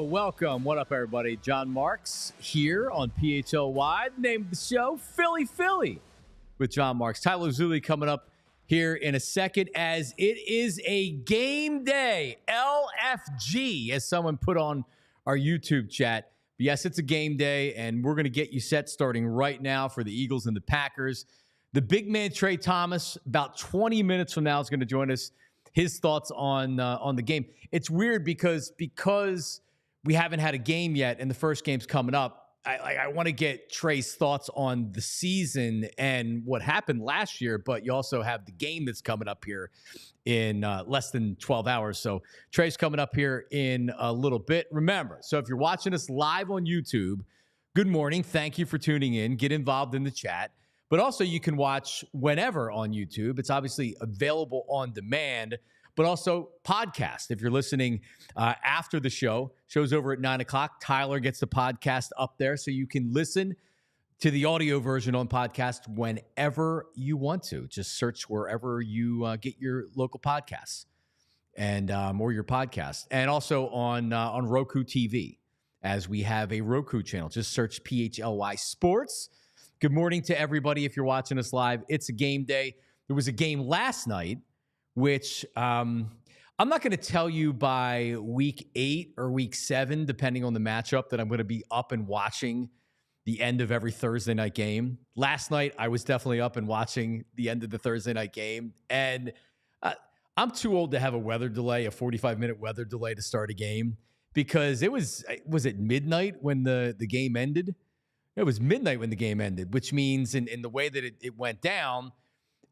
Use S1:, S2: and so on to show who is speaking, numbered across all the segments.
S1: Welcome. What up, everybody? John Marks here on PHLY. The name of the show, Philly with John Marks. Tyler Zulli coming up here in a second as it is a game day. LFG, as someone put on our YouTube chat. But yes, it's a game day, and we're going to get you set starting right now for the Eagles and the Packers. The big man, Trey Thomas, about 20 minutes from now is going to join us. His thoughts on the game. It's weird because we haven't had a game yet, and the first game's coming up. I want to get Trey's thoughts on the season and what happened last year, but you also have the game that's coming up here in less than 12 hours. So Trey's coming up here in a little bit. Remember, so if you're watching us live on YouTube, good morning. Thank you for tuning in. Get involved in the chat. But also you can watch whenever on YouTube. It's obviously available on demand, but also podcast. If you're listening after the show's over at 9 o'clock. Tyler gets the podcast up there so you can listen to the audio version on podcast whenever you want to. Just search wherever you get your local podcasts and or your podcast. And also on Roku TV, as we have a Roku channel. Just search PHLY Sports. Good morning to everybody. If you're watching us live, it's a game day. There was a game last night, which I'm not going to tell you by week 8 or week 7, depending on the matchup, that I'm going to be up and watching the end of every Thursday night game. Last night, I was definitely up and watching the end of the Thursday night game. And I'm too old to have a weather delay, a 45-minute weather delay to start a game, because was it midnight when the game ended? It was midnight when the game ended, which means in the way that it went down,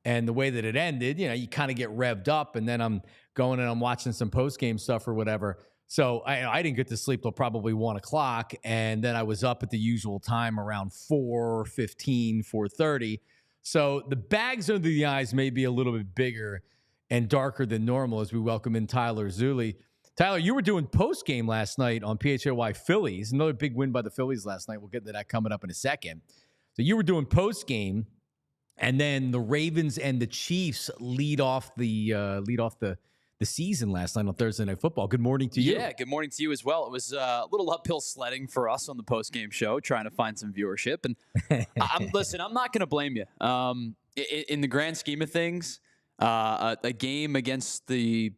S1: and the way that it ended, you kind of get revved up, and then I'm going and I'm watching some post-game stuff or whatever. So I didn't get to sleep till probably 1 o'clock, and then I was up at the usual time around 4:15, 4:30. So the bags under the eyes may be a little bit bigger and darker than normal as we welcome in Tyler Zulli. Tyler, you were doing post-game last night on PHLY Phillies. Another big win by the Phillies last night. We'll get to that coming up in a second. So you were doing post-game. And then the Ravens and the Chiefs lead off the season last night on Thursday Night Football. Good morning to you.
S2: Yeah, good morning to you as well. It was a little uphill sledding for us on the post-game show, trying to find some viewership. And listen, I'm not going to blame you. In the grand scheme of things, a game against the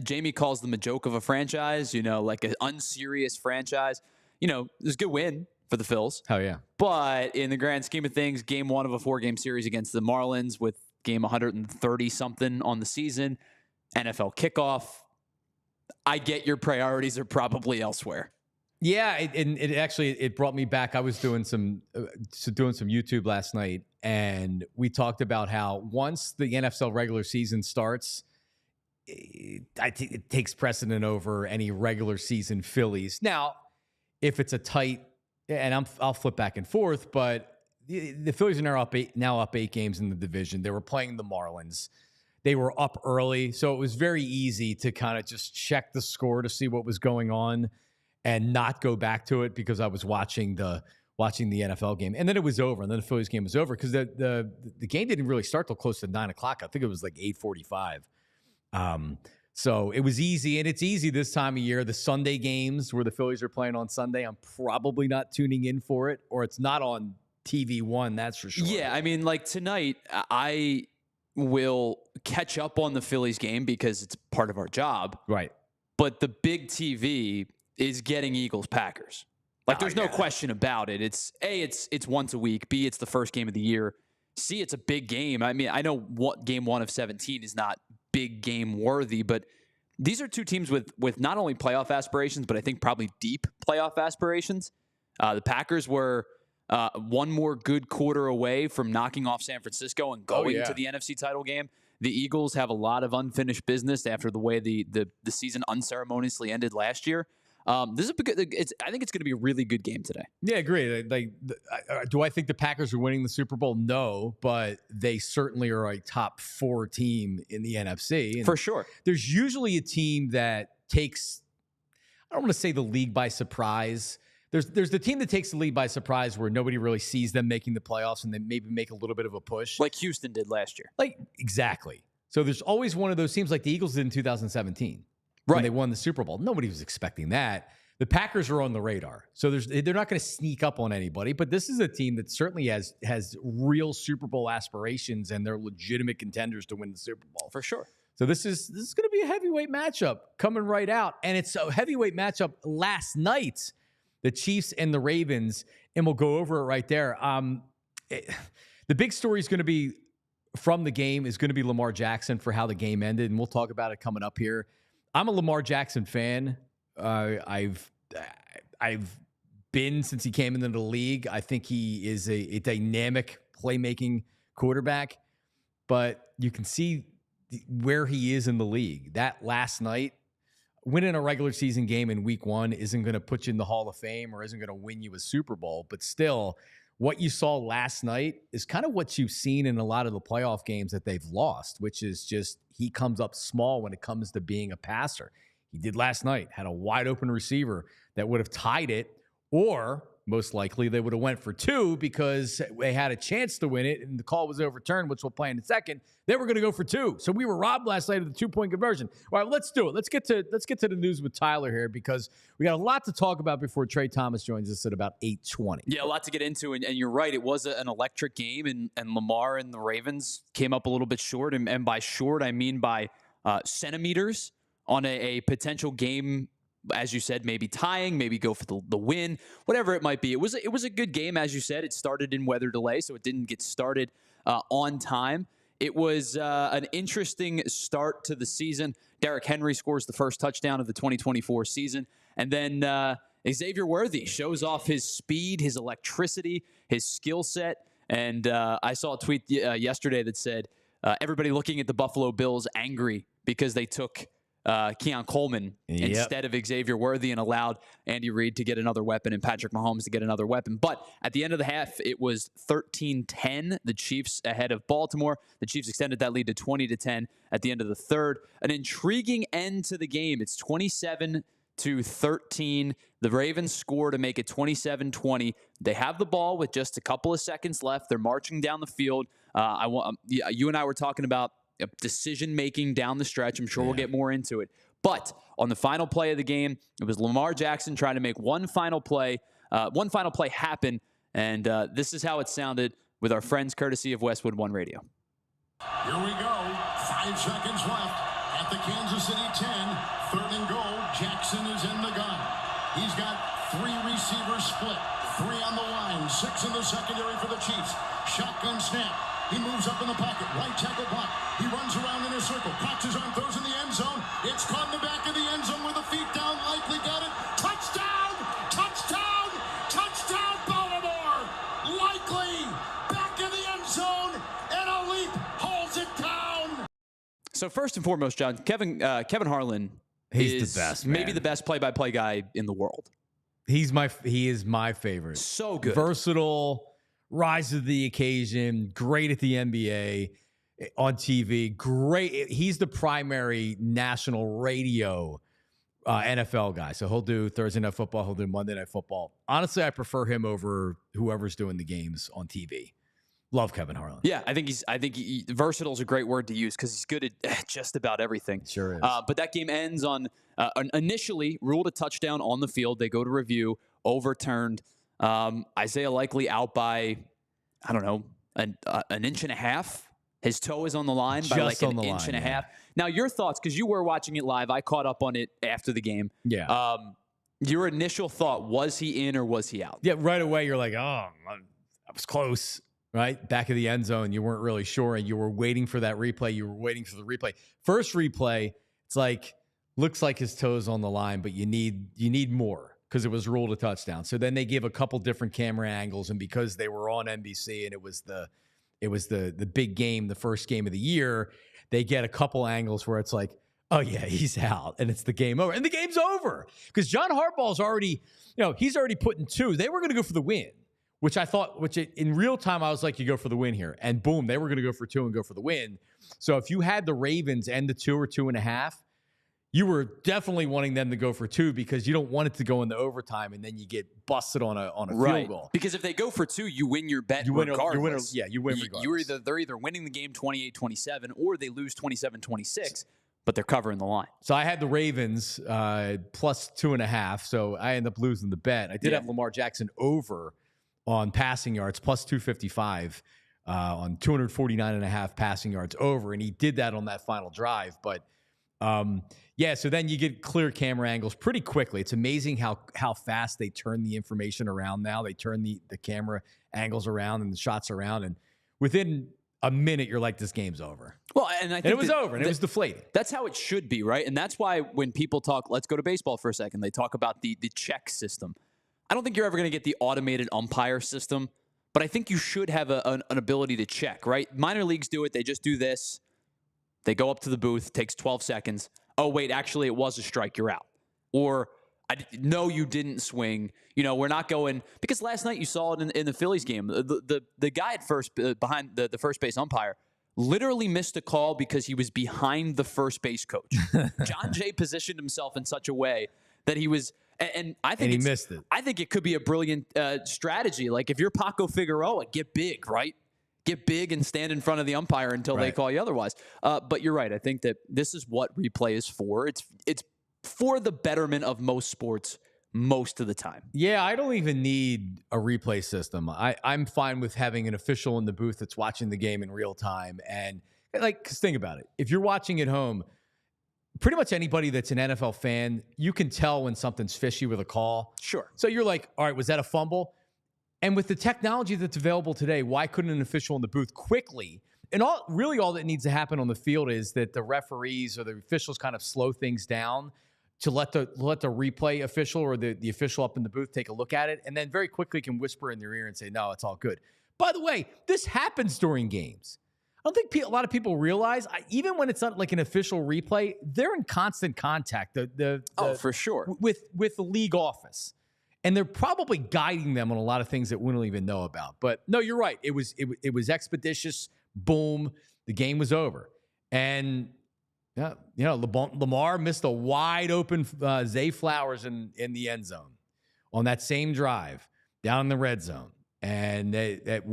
S2: Jamie calls them a joke of a franchise, like an unserious franchise. It was a good win for the Phils.
S1: Oh, yeah.
S2: But in the grand scheme of things, game 1 of a 4-game series against the Marlins with game 130-something on the season, NFL kickoff, I get your priorities are probably elsewhere.
S1: Yeah, it brought me back. I was doing some YouTube last night, and we talked about how once the NFL regular season starts, it takes precedent over any regular season Phillies. Now, if it's a tight, and I'll flip back and forth, but the Phillies are now up 8 games in the division. They were playing the Marlins. They were up early, so it was very easy to kind of just check the score to see what was going on and not go back to it because I was watching the NFL game. And then it was over, and then the Phillies game was over because the game didn't really start till close to 9 o'clock. I think it was like 8:45. So it was easy, and it's easy this time of year. The Sunday games where the Phillies are playing on Sunday, I'm probably not tuning in for it, or it's not on TV One, that's for sure.
S2: Yeah, I mean, like tonight, I will catch up on the Phillies game because it's part of our job.
S1: Right.
S2: But the big TV is getting Eagles-Packers. Like, there's no question about it. It's once a week. B, it's the first game of the year. C, it's a big game. I mean, I know what game 1 of 17 is not big game worthy, but these are two teams with not only playoff aspirations, but I think probably deep playoff aspirations. The Packers were one more good quarter away from knocking off San Francisco and going to the NFC title game. The Eagles have a lot of unfinished business after the way the season unceremoniously ended last year. This is I think it's going to be a really good game today.
S1: Yeah, I agree. Do I think the Packers are winning the Super Bowl? No, but they certainly are a top 4 team in the NFC. And
S2: for sure.
S1: There's usually a team that takes, I don't want to say the league by surprise. There's the team that takes the league by surprise where nobody really sees them making the playoffs and they maybe make a little bit of a push.
S2: Like Houston did last year.
S1: Exactly. So there's always one of those teams like the Eagles did in 2017.
S2: Right.
S1: When they won the Super Bowl. Nobody was expecting that. The Packers are on the radar. So they're not going to sneak up on anybody, but this is a team that certainly has real Super Bowl aspirations and they're legitimate contenders to win the Super Bowl.
S2: For sure.
S1: So this is going to be a heavyweight matchup coming right out. And it's a heavyweight matchup last night, the Chiefs and the Ravens, and we'll go over it right there. The big story is going to be from the game is going to be Lamar Jackson for how the game ended, and we'll talk about it coming up here. I'm a Lamar Jackson fan. I've been since he came into the league. I think he is a dynamic playmaking quarterback, but you can see where he is in the league. That last night, winning a regular season game in week 1 isn't going to put you in the Hall of Fame or isn't going to win you a Super Bowl, but still, what you saw last night is kind of what you've seen in a lot of the playoff games that they've lost, which is just he comes up small when it comes to being a passer. He did last night, had a wide open receiver that would have tied it, or most likely they would have went for 2 because they had a chance to win it and the call was overturned, which we'll play in a second. They were going to go for 2. So we were robbed last night of the 2-point conversion. All right, let's do it. Let's get to the news with Tyler here because we got a lot to talk about before Trey Thomas joins us at about 8:20.
S2: Yeah, a lot to get into, and you're right. It was an electric game, and Lamar and the Ravens came up a little bit short, and by short, I mean by centimeters on a potential game. As you said, maybe tying, maybe go for the win, whatever it might be. It was a good game, as you said. It started in weather delay, so it didn't get started on time. It was an interesting start to the season. Derrick Henry scores the first touchdown of the 2024 season, and then Xavier Worthy shows off his speed, his electricity, his skill set. And I saw a tweet yesterday that said, everybody looking at the Buffalo Bills angry because they took Keon Coleman instead of Xavier Worthy and allowed Andy Reid to get another weapon and Patrick Mahomes to get another weapon. But at the end of the half, it was 13-10, the Chiefs ahead of Baltimore. The Chiefs extended that lead to 20-10 at the end of the third. An intriguing end to the game. It's 27-13. The Ravens score to make it 27-20. They have the ball with just a couple of seconds left. They're marching down the field. You and I were talking about decision-making down the stretch. I'm sure we'll get more into it. But on the final play of the game, it was Lamar Jackson trying to make one final play happen. And this is how it sounded with our friends courtesy of Westwood One Radio.
S3: Here we go. 5 seconds left at the Kansas City 10. 3rd and goal. Jackson is in the gun. He's got 3 receivers split. 3 on the line. 6 in the secondary for the Chiefs. Shotgun snap. He moves up in the pocket. Right tackle block. He runs around in a circle. Catches on, throws in the end zone. It's caught in the back of the end zone with the feet down. Likely got it. Touchdown! Touchdown! Touchdown, Baltimore! Likely back in the end zone, and a leap holds it down.
S2: So first and foremost, John, Kevin Harlan
S1: is the best, man.
S2: Maybe the best play-by-play guy in the world.
S1: He is my favorite.
S2: So good.
S1: Versatile, rise to the occasion, great at the NBA, on TV, great. He's the primary national radio NFL guy. So he'll do Thursday Night Football, he'll do Monday Night Football. Honestly, I prefer him over whoever's doing the games on TV. Love Kevin Harlan.
S2: Yeah, I think versatile is a great word to use because he's good at just about everything.
S1: Sure is.
S2: But that game ends on initially ruled a touchdown on the field. They go to review, overturned. Isaiah Likely out by, I don't know, an inch and a half. His toe is on the line by like an inch and a half. Now, your thoughts, because you were watching it live. I caught up on it after the game.
S1: Yeah.
S2: Your initial thought, was he in or was he out?
S1: Yeah, right away you're like, oh, I was close. Right? Back of the end zone, you weren't really sure, and you were waiting for that replay. You were waiting for the replay. First replay, it's like, looks like his toe's on the line, but you need more because it was ruled a touchdown. So then they give a couple different camera angles, and because they were on NBC and it was it was the big game, the first game of the year, they get a couple angles where it's like, oh yeah, he's out, and it's the game over, and the game's over because John Harbaugh's already, he's already put in 2. They were going to go for the win, which I thought, in real time I was like, you go for the win here, and boom, they were going to go for 2 and go for the win. So if you had the Ravens end the 2 or 2.5, you were definitely wanting them to go for 2 because you don't want it to go into overtime and then you get busted on a field goal.
S2: Because if they go for 2, you win your bet regardless.
S1: You win regardless.
S2: They're either winning the game 28-27 or they lose 27-26, but they're covering the line.
S1: So I had the Ravens plus 2.5, so I ended up losing the bet. I did have Lamar Jackson over on passing yards, plus 255 on 249.5 passing yards over, and he did that on that final drive. But so then you get clear camera angles pretty quickly. It's amazing how fast they turn the information around now. They turn the camera angles around and the shots around, and within a minute, you're like, this game's over.
S2: Well, and I think
S1: it was over, and it was deflating.
S2: That's how it should be, right? And that's why when people talk, let's go to baseball for a second, they talk about the check system. I don't think you're ever going to get the automated umpire system, but I think you should have an ability to check, right? Minor leagues do it. They just do this. They go up to the booth, takes 12 seconds. Oh, wait, actually, it was a strike. You're out. Or, no, you didn't swing. We're not going – because last night you saw it in the Phillies game. The guy at first, behind the first base umpire, literally missed a call because he was behind the first base coach. John Jay positioned himself in such a way that he was – and I think
S1: he missed it.
S2: I think it could be a brilliant strategy. Like, if you're Paco Figueroa, get big, right? Get big and stand in front of the umpire until they call you otherwise. But you're right. I think that this is what replay is for. It's for the betterment of most sports most of the time.
S1: Yeah, I don't even need a replay system. I'm fine with having an official in the booth that's watching the game in real time. And, cause think about it. If you're watching at home, pretty much anybody that's an NFL fan, you can tell when something's fishy with a call.
S2: Sure.
S1: So you're like, all right, was that a fumble? And with the technology that's available today, why couldn't an official in the booth quickly? And all that needs to happen on the field is that the referees or the officials kind of slow things down to let the replay official or the official up in the booth take a look at it, and then very quickly can whisper in their ear and say, no, it's all good. By the way, this happens during games. I don't think a lot of people realize, even when it's not like an official replay, they're in constant contact.
S2: For sure.
S1: With the league office. And they're probably guiding them on a lot of things that we don't even know about. But no, you're right. It was expeditious. Boom. The game was over. And Lamar missed a wide open Zay Flowers in the end zone on that same drive down in the red zone. And that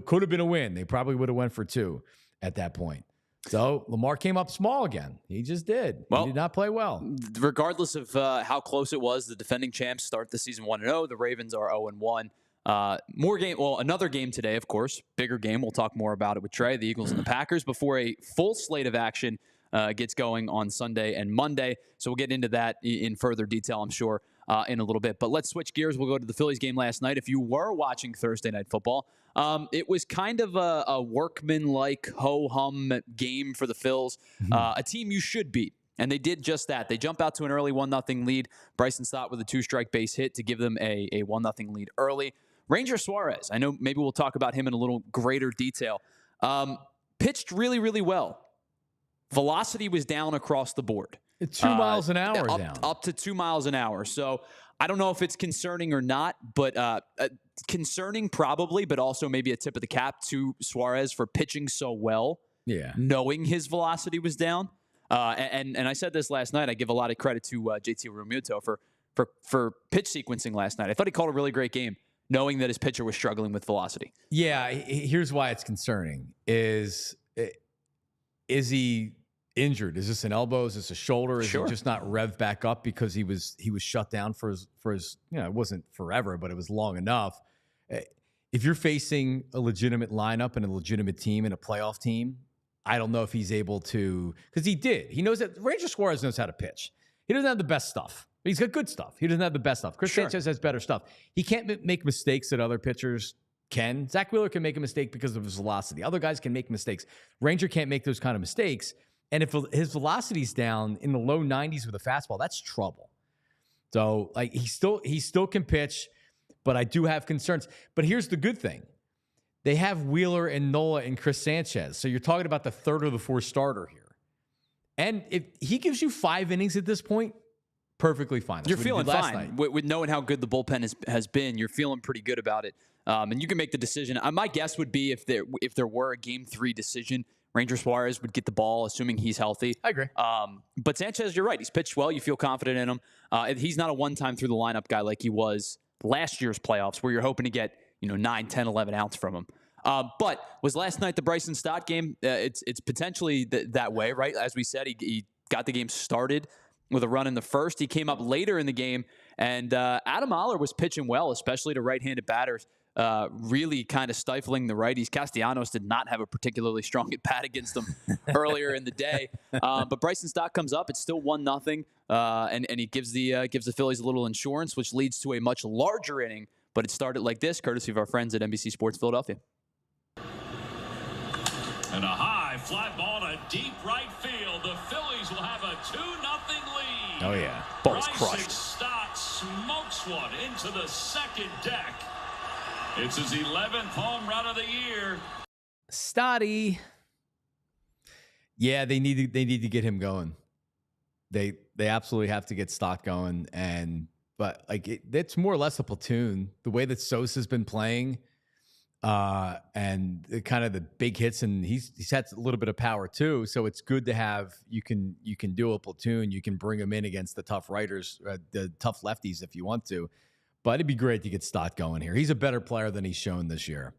S1: could have been a win. They probably would have went for 2 at that point. So Lamar came up small again. He just did. He did not play well.
S2: Regardless of how close it was, the defending champs start the season 1-0. The Ravens are 0-1. Another game today, of course. Bigger game. We'll talk more about it with Trey, the Eagles and the Packers, before a full slate of action gets going on Sunday and Monday. So we'll get into that in further detail, I'm sure, in a little bit. But let's switch gears. We'll go to the Phillies game last night. If you were watching Thursday Night Football, it was kind of a workman-like ho-hum game for the Phils, a team you should beat. And they did just that. They jump out to an early 1-0 lead. Bryson Stott with a 2-strike base hit to give them a 1-0 lead early. Ranger Suarez, I know maybe we'll talk about him in a little greater detail, pitched really, really well. Velocity was down across the board.
S1: 2 miles an hour down.
S2: Up to 2 miles an hour. So I don't know if it's concerning or not, but concerning probably, but also maybe a tip of the cap to Suarez for pitching so well, knowing his velocity was down. And I said this last night. I give a lot of credit to JT Realmuto for pitch sequencing last night. I thought he called a really great game, knowing that his pitcher was struggling with velocity.
S1: Yeah, here's why it's concerning. Is he injured? Is this an elbow? Is this a shoulder? Is he just not revved back up because he was shut down for his it wasn't forever, but it was long enough. If you're facing a legitimate lineup and a legitimate team and a playoff team, I don't know if he's able to, because he knows that Ranger Suarez knows how to pitch. He doesn't have the best stuff. He's got good stuff. He doesn't have the best stuff. Chris Sanchez has better stuff. He can't make mistakes that other pitchers can. Zach Wheeler can make a mistake because of his velocity. Other guys can make mistakes. Ranger can't make those kind of mistakes. And if his velocity's down in the low 90s with a fastball, that's trouble. So he still can pitch, but I do have concerns. But here's the good thing. they have Wheeler and Nola and Chris Sanchez. So you're talking about the third or the fourth starter here. And if he gives you 5 innings at this point, perfectly fine. That's
S2: you're feeling fine.
S1: With
S2: With knowing how good the bullpen has been, you're feeling pretty good about it. And you can make the decision. My guess would be if there were a Game 3 decision, Ranger Suarez would get the ball, assuming he's healthy.
S1: I agree.
S2: But Sanchez, you're right. He's pitched well. You feel confident in him. He's not a one-time through the lineup guy like he was last year's playoffs, where you're hoping to get 9, 10, 11 outs from him. But was last night the Bryson Stott game? It's potentially that way, right? As we said, he got the game started with a run in the first. He came up later in the game, and Adam Oller was pitching well, especially to right-handed batters, really kind of stifling the righties. Castellanos did not have a particularly strong at-bat against them earlier in the day. But Bryson Stott comes up. It's still 1-0, and he gives the Phillies a little insurance, which leads to a much larger inning. But it started like this, courtesy of our friends at NBC Sports Philadelphia.
S4: And a high fly ball to deep right field. The Phillies will have a 2-0 lead.
S1: Oh, yeah.
S2: Ball's
S4: Bryson
S2: crushed.
S4: Stott smokes one into the second deck. It's his 11th home run of the year.
S1: Stotty. Yeah, they need to get him going. They absolutely have to get Stott going. But it's more or less a platoon. The way that Sosa's been playing, and kind of the big hits, and he's had a little bit of power too. So it's good to have you can do a platoon. You can bring him in against the tough writers, the tough lefties if you want to. But it'd be great to get Stott going here. He's a better player than he's shown this year.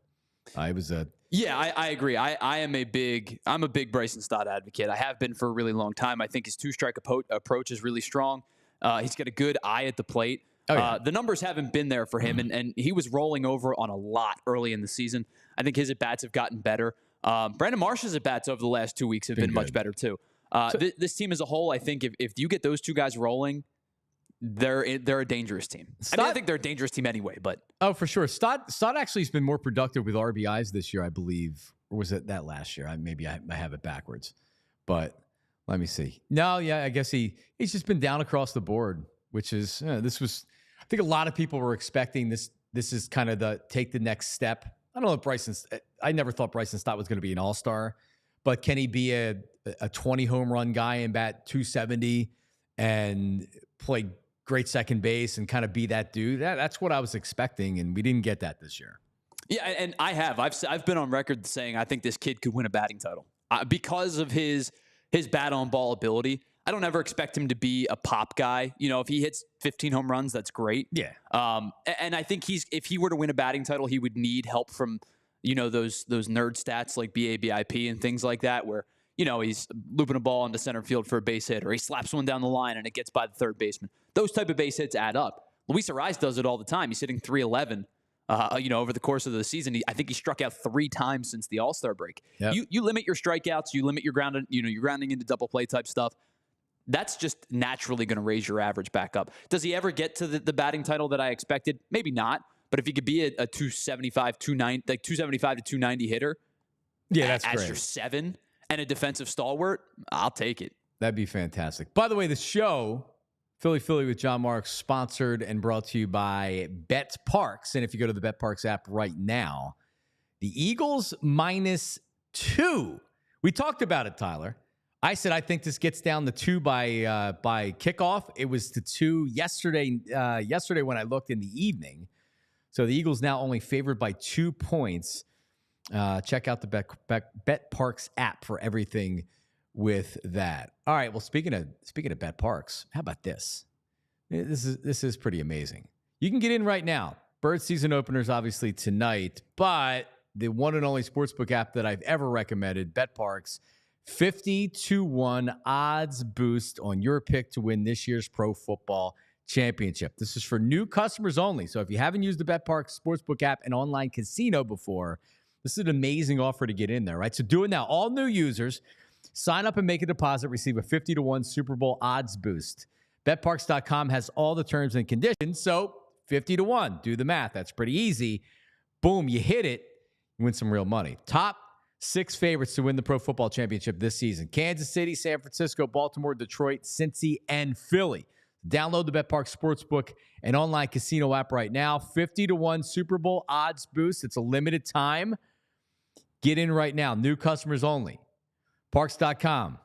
S1: I agree. I'm a big Bryson Stott advocate. I have been for a really long time. I think his 2-strike approach is really strong. He's got a good eye at the plate. Oh, yeah. The numbers haven't been there for him, and he was rolling over on a lot early in the season. I think his at-bats have gotten better. Brandon Marsh's at-bats over the last 2 weeks have been much better, too. This team as a whole, I think if you get those two guys rolling, they're a dangerous team. I think they're a dangerous team anyway, but... Oh, for sure. Stott actually has been more productive with RBIs this year, I believe. Or was it that last year? Maybe I have it backwards. But let me see. No, yeah, I guess he's just been down across the board, which is... this was... I think a lot of people were expecting this. This is kind of take the next step. I don't know if I never thought Bryson Stott was going to be an all-star, but can he be a 20 home run guy and bat 270 and play great second base and kind of be that dude? That's what I was expecting, and we didn't get that this year. Yeah, and I've been on record saying I think this kid could win a batting title because of his bat on ball ability. I don't ever expect him to be a pop guy. If he hits 15 home runs, that's great. Yeah. And I think if he were to win a batting title, he would need help from, those nerd stats like BABIP and things like that, where, he's looping a ball into center field for a base hit, or he slaps one down the line and it gets by the third baseman. Those type of base hits add up. Luis Suarez does it all the time. He's hitting 311. Over the course of the season, I think he struck out 3 times since the All-Star break. Yep. You limit your strikeouts, you limit your grounding, you're grounding into double play type stuff. That's just naturally going to raise your average back up. Does he ever get to the batting title that I expected? Maybe not. But if he could be a 275, 290, like 275 to 290 hitter, that's great. As your 7 and a defensive stalwart, I'll take it. That'd be fantastic. By the way, the show, Philly with John Marks, sponsored and brought to you by BetParx. And if you go to the BetParx app right now, the Eagles -2. We talked about it, Tyler. I said I think this gets down to 2 by kickoff. It was to 2 yesterday. Yesterday when I looked in the evening, so the Eagles now only favored by 2 points. Check out the BetParx app for everything with that. All right. Well, speaking of BetParx, how about this? This is pretty amazing. You can get in right now. Bird season openers obviously tonight, but the one and only sportsbook app that I've ever recommended, BetParx. 50-1 odds boost on your pick to win this year's Pro Football Championship. This is for new customers only. So if you haven't used the BetParx Sportsbook app and online casino before, this is an amazing offer to get in there, right? So do it now. All new users, sign up and make a deposit, receive a 50-1 Super Bowl odds boost. BetParx.com has all the terms and conditions. So 50-1, do the math. That's pretty easy. Boom, you hit it, you win some real money. Top 6 favorites to win the Pro Football Championship this season: Kansas City, San Francisco, Baltimore, Detroit, Cincy, and Philly. Download the BetParx Sportsbook and online casino app right now. 50-1 Super Bowl odds boost. It's a limited time Get in right now. New customers only. Parks.com.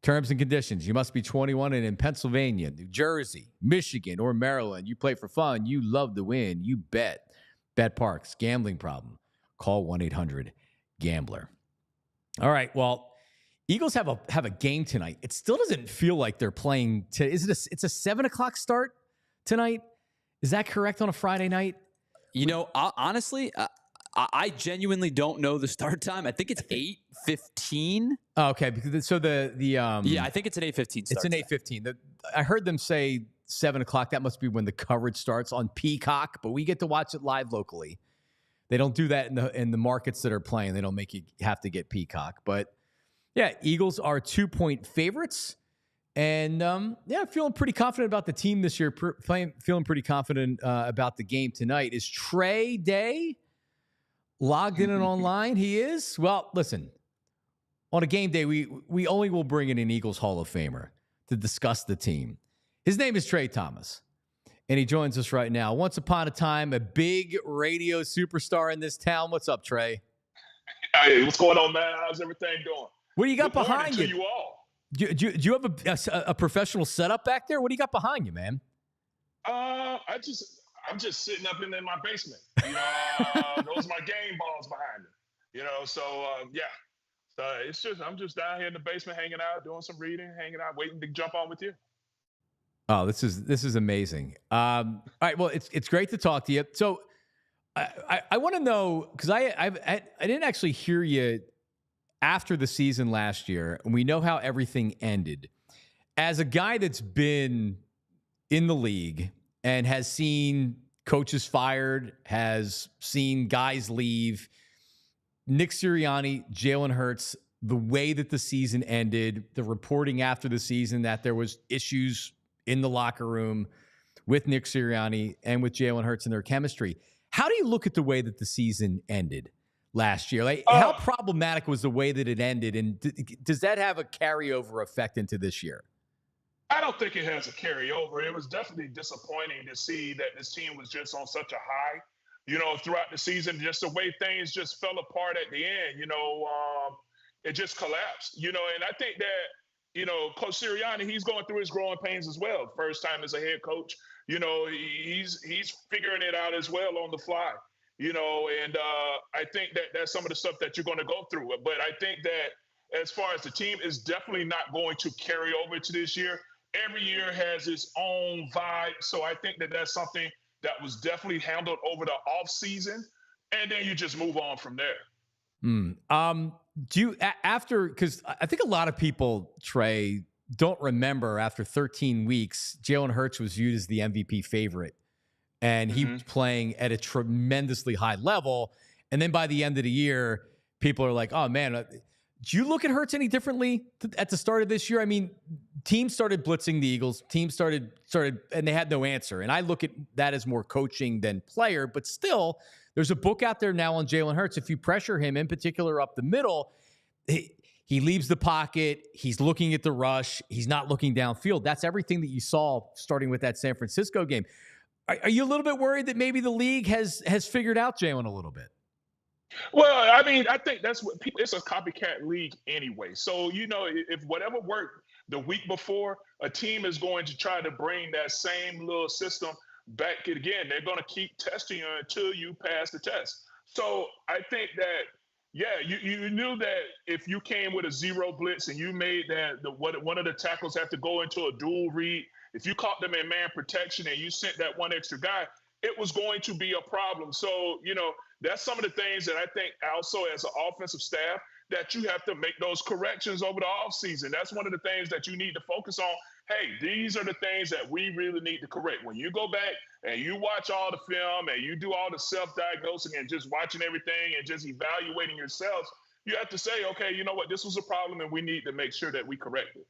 S1: Terms and conditions. You must be 21 and in Pennsylvania, New Jersey, Michigan, or Maryland. You play for fun. You love to win. You bet. Bet Parks. Gambling problem. Call 1-800-GAMBLER. All right. Well, Eagles have a game tonight. It still doesn't feel like they're playing. It's a 7:00 start tonight. Is that correct on a Friday night?
S2: You know, honestly, I genuinely don't know the start time. I think it's 8:15.
S1: Oh, okay, because so the
S2: yeah, I think it's an 8:15 start.
S1: It's an 8:15. I heard them say 7:00. That must be when the coverage starts on Peacock, but we get to watch it live locally. They don't do that in the markets that are playing. They don't make you have to get Peacock. But yeah, Eagles are 2-point favorites, and feeling pretty confident about the team this year. Feeling pretty confident about the game tonight. Is Trey Day logged in and online? He is. Well, listen. On a game day, we only will bring in an Eagles Hall of Famer to discuss the team. His name is Trey Thomas, and he joins us right now. Once upon a time, a big radio superstar in this town. What's up, Trey?
S5: Hey, what's going on, man? How's everything going?
S1: What do you got
S5: Good
S1: behind you?
S5: to you all.
S1: Do you have a professional setup back there? What do you got behind you, man?
S5: I'm just sitting up in my basement. You know, those are my game balls behind me. You know, so yeah. I'm just down here in the basement, hanging out, doing some reading, hanging out, waiting to jump on with you.
S1: Oh, this is amazing. All right, well, it's great to talk to you. So, I want to know, because I didn't actually hear you after the season last year, and we know how everything ended. As a guy that's been in the league and has seen coaches fired, has seen guys leave. Nick Sirianni, Jalen Hurts, the way that the season ended, the reporting after the season that there was issues in the locker room with Nick Sirianni and with Jalen Hurts and their chemistry. How do you look at the way that the season ended last year? Like, how problematic was the way that it ended, and does that have a carryover effect into this year?
S5: I don't think it has a carryover. It was definitely disappointing to see that this team was just on such a high. You know, throughout the season, just the way things just fell apart at the end, you know, it just collapsed, you know, and I think that, you know, Coach Sirianni, he's going through his growing pains as well. First time as a head coach, you know, he's figuring it out as well on the fly, you know, and I think that that's some of the stuff that you're going to go through. But I think that as far as the team is definitely not going to carry over to this year. Every year has its own vibe. So I think that that's something that was definitely handled over the off season, and then you just move on from there.
S1: Do you because I think a lot of people, Trey, don't remember after 13 weeks, Jalen Hurts was viewed as the MVP favorite, and he was playing at a tremendously high level. And then by the end of the year, people are like, "Oh man." Do you look at Hurts any differently at the start of this year? I mean, teams started blitzing the Eagles. Teams started, and they had no answer. And I look at that as more coaching than player. But still, there's a book out there now on Jalen Hurts. If you pressure him, in particular up the middle, he leaves the pocket. He's looking at the rush. He's not looking downfield. That's everything that you saw starting with that San Francisco game. Are you a little bit worried that maybe the league has figured out Jalen a little bit?
S5: Well, I mean, I think that's what people, it's a copycat league anyway. So, you know, if whatever worked the week before, a team is going to try to bring that same little system back again. They're going to keep testing you until you pass the test. So I think that, yeah, you knew that if you came with a zero blitz and you made that one of the tackles have to go into a dual read, if you caught them in man protection and you sent that one extra guy, it was going to be a problem. So, you know, that's some of the things that I think also as an offensive staff that you have to make those corrections over the offseason. That's one of the things that you need to focus on. Hey, these are the things that we really need to correct. When you go back and you watch all the film and you do all the self-diagnosing and just watching everything and just evaluating yourselves, you have to say, okay, you know what, this was a problem and we need to make sure that we correct it.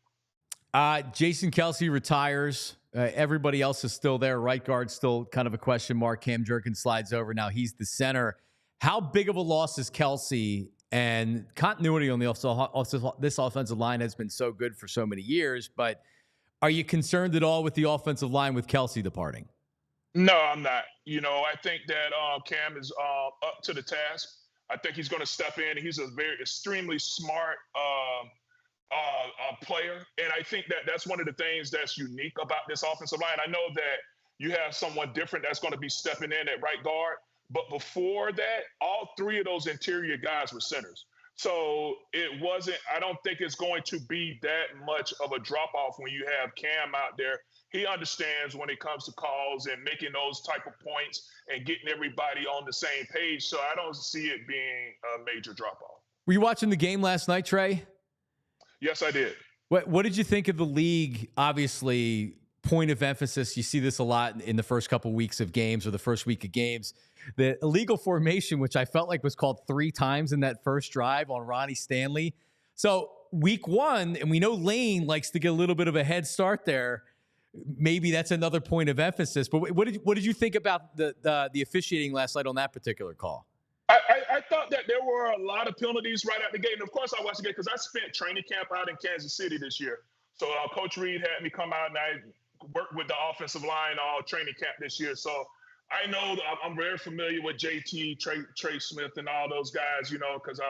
S1: Jason Kelce retires. Everybody else is still there. Right guard still kind of a question mark. Cam Jerkin slides over. Now he's the center. How big of a loss is Kelce? And continuity on this offensive line has been so good for so many years. But are you concerned at all with the offensive line with Kelce departing?
S5: No, I'm not. You know, I think that Cam is up to the task. I think he's going to step in. He's a very extremely smart player, and I think that that's one of the things that's unique about this offensive line. I know that you have someone different that's going to be stepping in at right guard, but before that, all three of those interior guys were centers. So it wasn't, I don't think it's going to be that much of a drop off when you have Cam out there. He understands when it comes to calls and making those type of points and getting everybody on the same page. So I don't see it being a major drop off.
S1: Were you watching the game last night, Trey?
S5: Yes, I did.
S1: What did you think of the league? Obviously, point of emphasis. You see this a lot in the first couple weeks of games or the first week of games. The illegal formation, which I felt like was called 3 times in that first drive on Ronnie Stanley. So week 1, and we know Lane likes to get a little bit of a head start there. Maybe that's another point of emphasis. But what did you think about the officiating last night on that particular call?
S5: I thought that there were a lot of penalties right out the gate. And of course, I watched the game because I spent training camp out in Kansas City this year. So Coach Reed had me come out and I worked with the offensive line all training camp this year. So I know I'm very familiar with JT, Trey Smith, and all those guys, because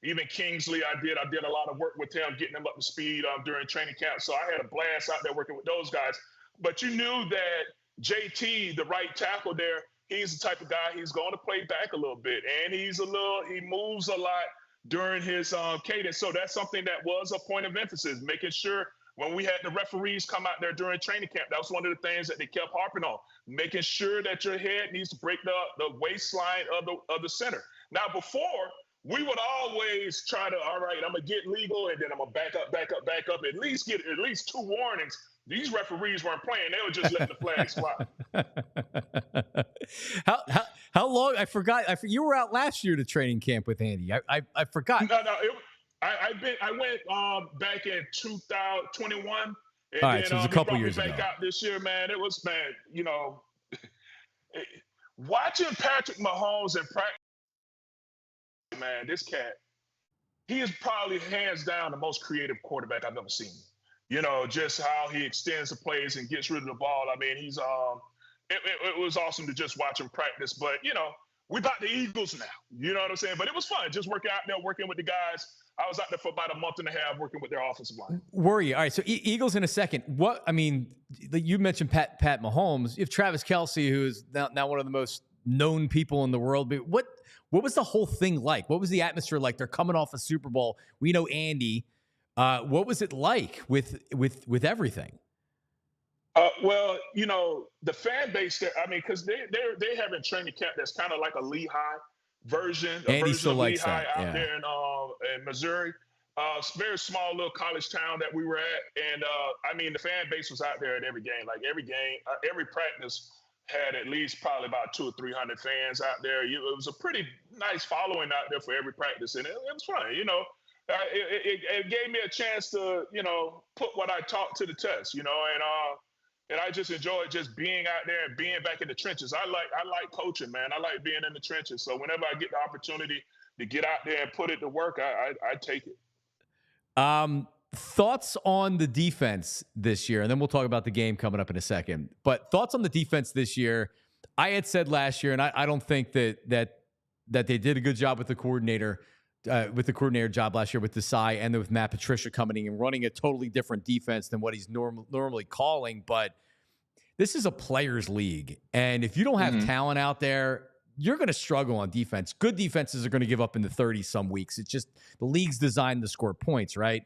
S5: even Kingsley, I did a lot of work with him, getting him up to speed during training camp. So I had a blast out there working with those guys. But you knew that JT, the right tackle there, he's the type of guy, he's going to play back a little bit. And he moves a lot during his cadence. So that's something that was a point of emphasis, making sure when we had the referees come out there during training camp, that was one of the things that they kept harping on, making sure that your head needs to break the waistline of the center. Now, before, we would always try to, all right, I'm going to get legal, and then I'm going to back up, at least get at least 2 warnings. These referees weren't playing. They were just letting the flags fly.
S1: How long? I forgot. You were out last year to training camp with Andy. I forgot.
S5: No. I went back in 2021. And
S1: all right,
S5: then,
S1: so it was a couple years
S5: back
S1: ago.
S5: out this year, man. It was, watching Patrick Mahomes in practice, man, this cat, he is probably hands down the most creative quarterback I've ever seen. Just how he extends the plays and gets rid of the ball. I mean, he's it was awesome to just watch him practice. But, we got the Eagles now. You know what I'm saying? But it was fun just working out there, working with the guys. I was out there for about a month and a half working with their offensive line.
S1: Were you? All right, so Eagles in a second. You mentioned Pat Mahomes. You have Travis Kelce, who is now one of the most known people in the world. But what was the whole thing like? What was the atmosphere like? They're coming off a Super Bowl. We know Andy. What was it like with everything?
S5: Well, the fan base there, because they having training camp that's kind of like a Lehigh version.
S1: Andy still likes
S5: Lehigh
S1: that.
S5: out there in Missouri. It's a very small little college town that we were at. And, the fan base was out there at every game. Like every game, every practice had at least probably about 200 or 300 fans out there. It was a pretty nice following out there for every practice. And it was fun, It gave me a chance to, put what I taught to the test, and I just enjoyed just being out there and being back in the trenches. I like coaching, man. I like being in the trenches. So whenever I get the opportunity to get out there and put it to work, I take it.
S1: Thoughts on the defense this year, and then we'll talk about the game coming up in a second. But thoughts on the defense this year. I had said last year, and I don't think that they did a good job with the coordinator. With the coordinator job last year with Desai and then with Matt Patricia coming in and running a totally different defense than what he's normally calling. But this is a players' league. And if you don't have talent out there, you're going to struggle on defense. Good defenses are going to give up in the 30s some weeks. It's just the league's designed to score points, right?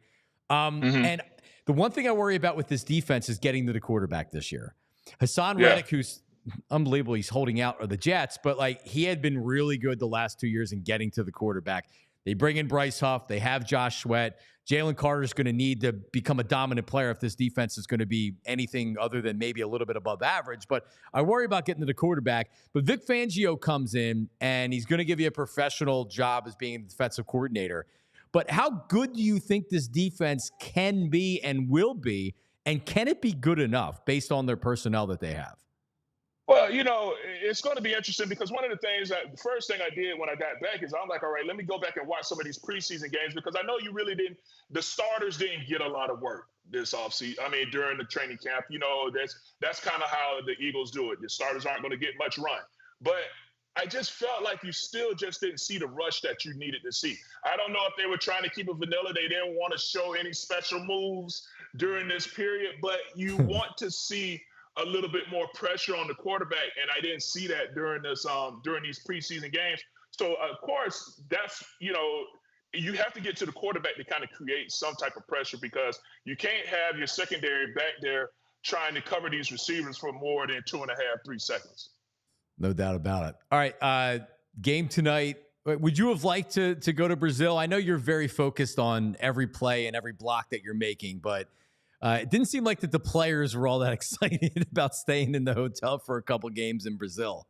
S1: And the one thing I worry about with this defense is getting to the quarterback this year. Hassan Reddick, who's unbelievable, he's holding out, are the Jets, but he had been really good the last 2 years in getting to the quarterback. They bring in Bryce Huff. They have Josh Sweat. Jalen Carter's going to need to become a dominant player if this defense is going to be anything other than maybe a little bit above average. But I worry about getting to the quarterback. But Vic Fangio comes in, and he's going to give you a professional job as being a defensive coordinator. But how good do you think this defense can be and will be? And can it be good enough based on their personnel that they have?
S5: Well, it's going to be interesting because one of the things the first thing I did when I got back is I'm like, all right, let me go back and watch some of these preseason games because I know the starters didn't get a lot of work this offseason. During the training camp, that's kind of how the Eagles do it. The starters aren't going to get much run. But I just felt like you still just didn't see the rush that you needed to see. I don't know if they were trying to keep it vanilla. They didn't want to show any special moves during this period, but you want to see a little bit more pressure on the quarterback, and I didn't see that during these preseason games. So of course, that's you have to get to the quarterback to kind of create some type of pressure, because you can't have your secondary back there trying to cover these receivers for more than 2.5, 3 seconds.
S1: No doubt about it. All right, game tonight. Would you have liked to go to Brazil? I know you're very focused on every play and every block that you're making, but it didn't seem like that the players were all that excited about staying in the hotel for a couple games in Brazil.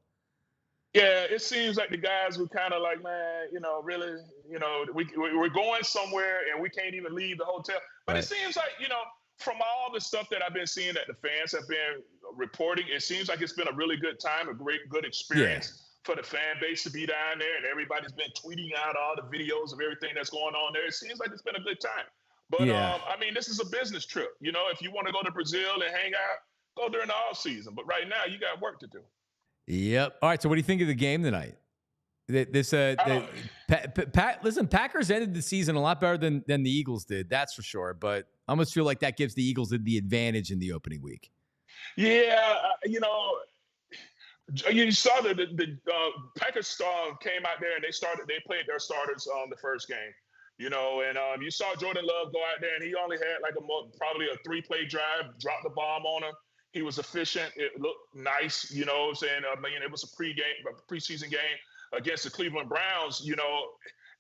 S5: Yeah, it seems like the guys were kind of like, man, really, we're going somewhere and we can't even leave the hotel. But It seems like, from all the stuff that I've been seeing that the fans have been reporting, it seems like it's been a really good time, good experience for the fan base to be down there, and everybody's been tweeting out all the videos of everything that's going on there. It seems like it's been a good time. But, this is a business trip. If you want to go to Brazil and hang out, go during the off season. But right now, you got work to do.
S1: Yep. All right, so what do you think of the game tonight? Listen, Packers ended the season a lot better than the Eagles did, that's for sure. But I almost feel like that gives the Eagles the advantage in the opening week.
S5: Yeah, you saw the Packers came out there and they played their starters on the first game. And you saw Jordan Love go out there and he only had like probably a 3-play drive, dropped the bomb on him. He was efficient. It looked nice, it was a preseason game against the Cleveland Browns.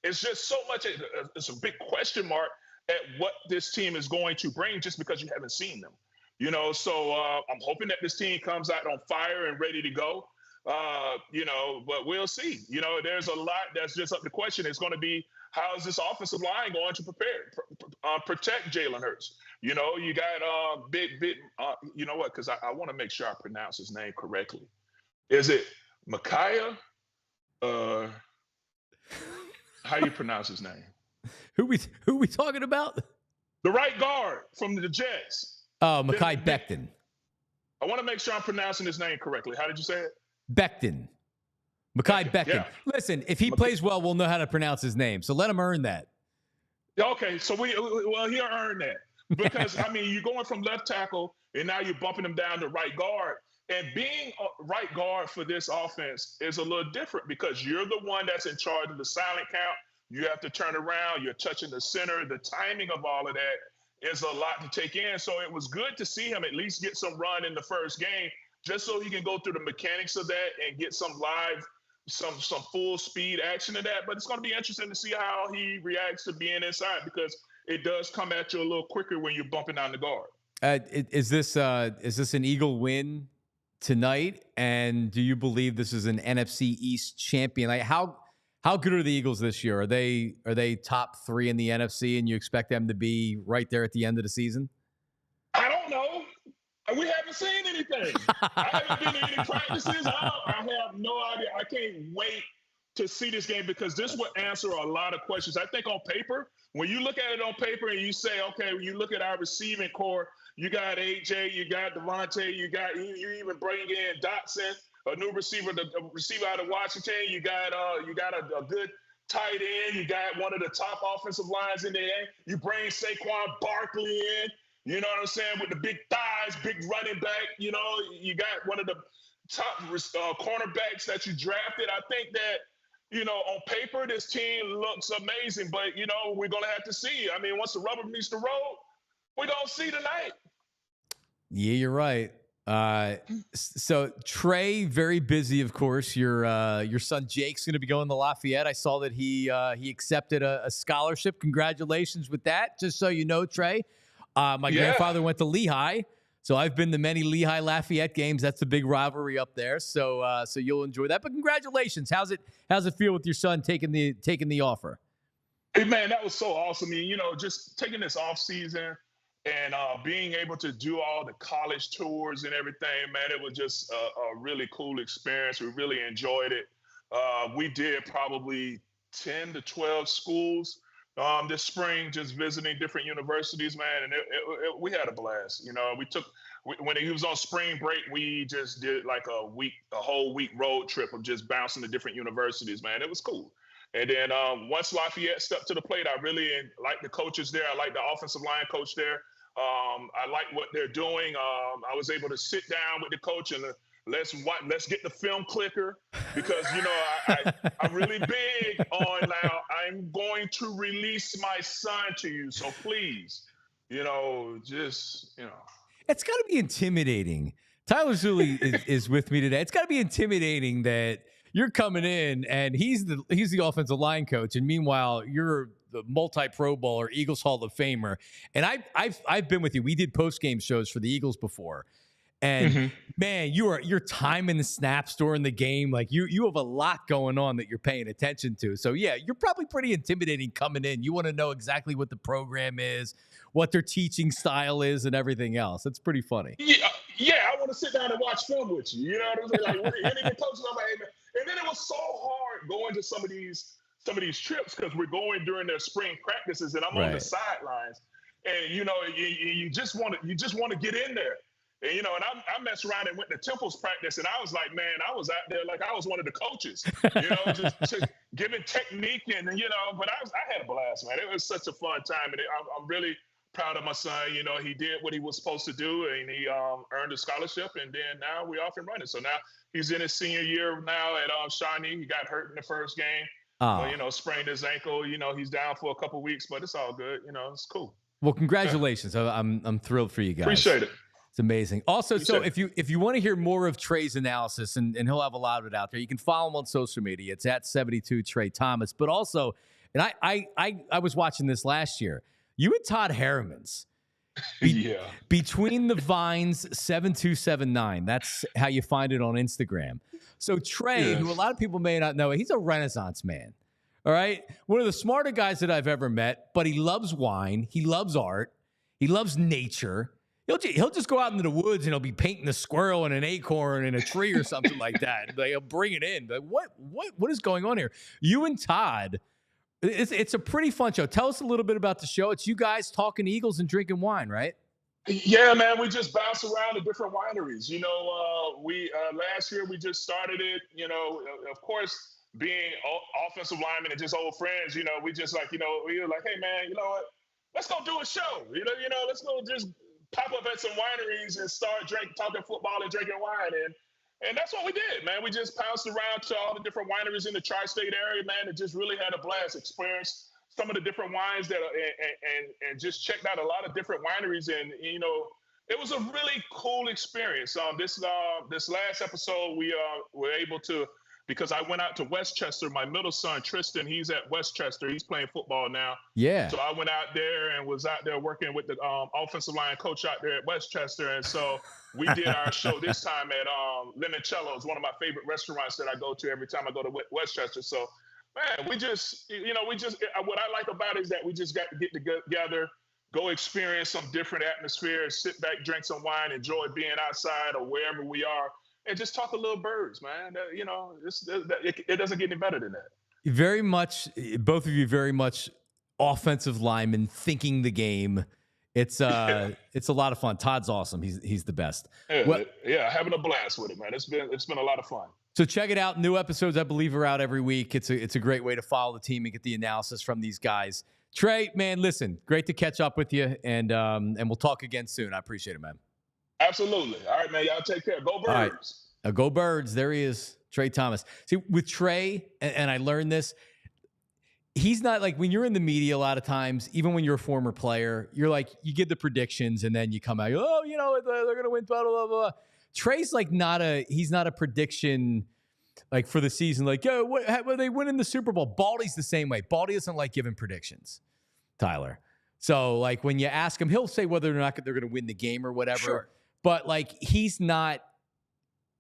S5: It's just so much. It's a big question mark at what this team is going to bring just because you haven't seen them. So I'm hoping that this team comes out on fire and ready to go. But we'll see. There's a lot that's just up to question. It's going to be, how is this offensive line going to protect Jalen Hurts? You got because I want to make sure I pronounce his name correctly. Is it Micaiah? How you pronounce his name?
S1: Who we talking about?
S5: The right guard from the Jets.
S1: Oh, Mekhi Becton.
S5: I want to make sure I'm pronouncing his name correctly. How did you say it?
S1: Becton. Mekhi Becton.
S5: Yeah.
S1: Listen, if he plays well, we'll know how to pronounce his name. So let him earn that.
S5: Okay, so he'll earn that. Because, you're going from left tackle, and now you're bumping him down to right guard. And being a right guard for this offense is a little different because you're the one that's in charge of the silent count. You have to turn around. You're touching the center. The timing of all of that is a lot to take in. So it was good to see him at least get some run in the first game just so he can go through the mechanics of that and get some live, some full speed action of that. But it's going to be interesting to see how he reacts to being inside because it does come at you a little quicker when you're bumping down the guard.
S1: Is this an Eagle win tonight? And do you believe this is an NFC East champion? Like how good are the Eagles this year? Are they top 3 in the NFC, and you expect them to be right there at the end of the season?
S5: I don't know. We haven't seen anything. I haven't been to any practices. I have no idea. I can't wait to see this game because this will answer a lot of questions. I think on paper, when you look at it on paper and you say, okay, when you look at our receiving core, you got AJ, you got Devontae, you even bring in Dotson, a new receiver, a receiver out of Washington. You got a good tight end. You got one of the top offensive lines in the game. You bring Saquon Barkley in. You know what I'm saying? With the big thighs, big running back. You got one of the top cornerbacks that you drafted. I think that, on paper, this team looks amazing. But, we're going to have to see. Once the rubber meets the road, we're going to see tonight.
S1: Yeah, you're right. So Trey, very busy, of course. Your son Jake's going to be going to Lafayette. I saw that he accepted a scholarship. Congratulations with that. Just so you know, Trey. My grandfather went to Lehigh, so I've been to many Lehigh Lafayette games. That's a big rivalry up there. So you'll enjoy that. But congratulations. How's it feel with your son taking the offer?
S5: Hey man, that was so awesome. Just taking this off season and being able to do all the college tours and everything, man, it was just a really cool experience. We really enjoyed it. We did probably 10 to 12 schools this spring, just visiting different universities, man, and we had a blast. We took when he was on spring break, we just did like a whole week road trip of just bouncing to different universities, man. It was cool. And then once Lafayette stepped to the plate, I really liked the coaches there. I liked the offensive line coach there. I like what they're doing. I was able to sit down with the coach and let's get the film clicker, because I'm really big on now. I'm going to release my son to you, so please, just.
S1: It's got to be intimidating. Tyler Zulli is with me today. It's got to be intimidating that you're coming in and he's the offensive line coach, and meanwhile you're the multi-Pro Bowler, Eagles Hall of Famer. And I've been with you. We did post-game shows for the Eagles before. And man, you're timing the snaps during the game. Like you have a lot going on that you're paying attention to. So yeah, you're probably pretty intimidating coming in. You want to know exactly what the program is, what their teaching style is, and everything else. It's pretty funny.
S5: Yeah, I want to sit down and watch film with you. You know what I'm saying? Like any of the coaches, I'm like, hey, man. And then it was so hard going to some of these trips because we're going during their spring practices, and I'm on the sidelines, and you just want to get in there. And, and I messed around and went to Temple's practice, and I was like, man, I was out there like I was one of the coaches, just giving technique, and but I had a blast, man. It was such a fun time, and I'm really proud of my son. He did what he was supposed to do, and he earned a scholarship, and then now we're off and running. So now he's in his senior year now at Shawnee. He got hurt in the first game, sprained his ankle. He's down for a couple of weeks, but it's all good. It's cool.
S1: Well, congratulations. I'm thrilled for you guys.
S5: Appreciate it.
S1: It's amazing. Also, so if you want to hear more of Trey's analysis, and he'll have a lot of it out there, you can follow him on social media. It's at 72 Trey Thomas. But also, and I was watching this last year. You and Todd Harriman's between the vines 7279. That's how you find it on Instagram. So Trey, who a lot of people may not know, he's a Renaissance man. All right, one of the smarter guys that I've ever met. But he loves wine. He loves art. He loves nature. He'll just go out into the woods and he'll be painting a squirrel and an acorn and a tree or something like that. He'll bring it in. Like, what is going on here? You and Todd, it's a pretty fun show. Tell us a little bit about the show. It's you guys talking Eagles and drinking wine, right?
S5: Yeah, man. We just bounce around to different wineries. We last year we just started it. Of course, being offensive linemen and just old friends. We just we were like, hey man, you know what? Let's go do a show. Let's go just pop up at some wineries and start talking football and drinking wine. And that's what we did, man. We just pounced around to all the different wineries in the tri-state area, man, and just really had a blast, experienced some of the different wines and just checked out a lot of different wineries. And, it was a really cool experience. This last episode, we were able to, because I went out to Westchester. My middle son, Tristan, he's at Westchester. He's playing football now. Yeah. So I went out there and was out there working with the offensive line coach out there at Westchester. And so we did our show this time at Limoncello's, one of my favorite restaurants that I go to every time I go to Westchester. So, man, what I like about it is that we just got to get together, go experience some different atmospheres, sit back, drink some wine, enjoy being outside or wherever we are. And just talk a little birds, man. It doesn't get any better than that.
S1: Very much, both of you, very much offensive linemen thinking the game. It's a lot of fun. Todd's awesome. He's the best.
S5: Yeah, having a blast with it, man. It's been a lot of fun.
S1: So check it out. New episodes, I believe, are out every week. It's a great way to follow the team and get the analysis from these guys. Trey, man, listen, great to catch up with you, and we'll talk again soon. I appreciate it, man.
S5: Absolutely. All right, man. Y'all take care. Go Birds.
S1: All right. Go Birds. There he is, Trey Thomas. See, with Trey, and I learned this, he's not like, when you're in the media a lot of times, even when you're a former player, you're like, you get the predictions and then you come out, they're going to win, blah, blah, blah. Trey's like he's not a prediction like for the season. Like, will they win in the Super Bowl? Baldy's the same way. Baldy doesn't like giving predictions, Tyler. So like when you ask him, he'll say whether or not they're going to win the game or whatever. Sure. But like, he's not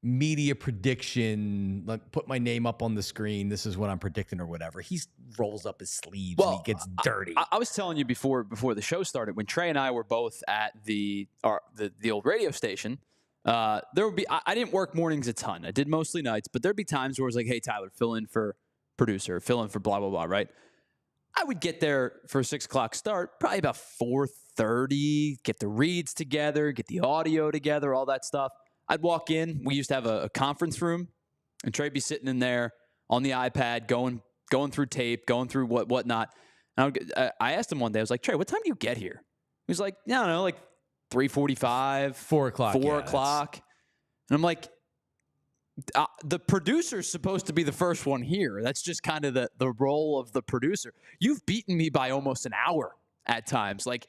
S1: media prediction, like put my name up on the screen, this is what I'm predicting or whatever. He rolls up his sleeves and he gets dirty.
S2: I was telling you before the show started, when Trey and I were both at the old radio station, there would be, I didn't work mornings a ton. I did mostly nights, but there'd be times where it was like, hey, Tyler, fill in for producer, fill in for blah, blah, blah, right? I would get there for a 6 o'clock start, probably about 8:30, get the reads together, get the audio together, all that stuff. I'd walk in. We used to have a conference room, and Trey'd be sitting in there on the iPad, going through tape, going through whatnot. And I asked him one day, I was like, Trey, what time do you get here? He was like, I don't know, like 3:45,
S1: 4 o'clock.
S2: 4 o'clock. And I'm like, the producer's supposed to be the first one here. That's just kind of the role of the producer. You've beaten me by almost an hour at times. Like,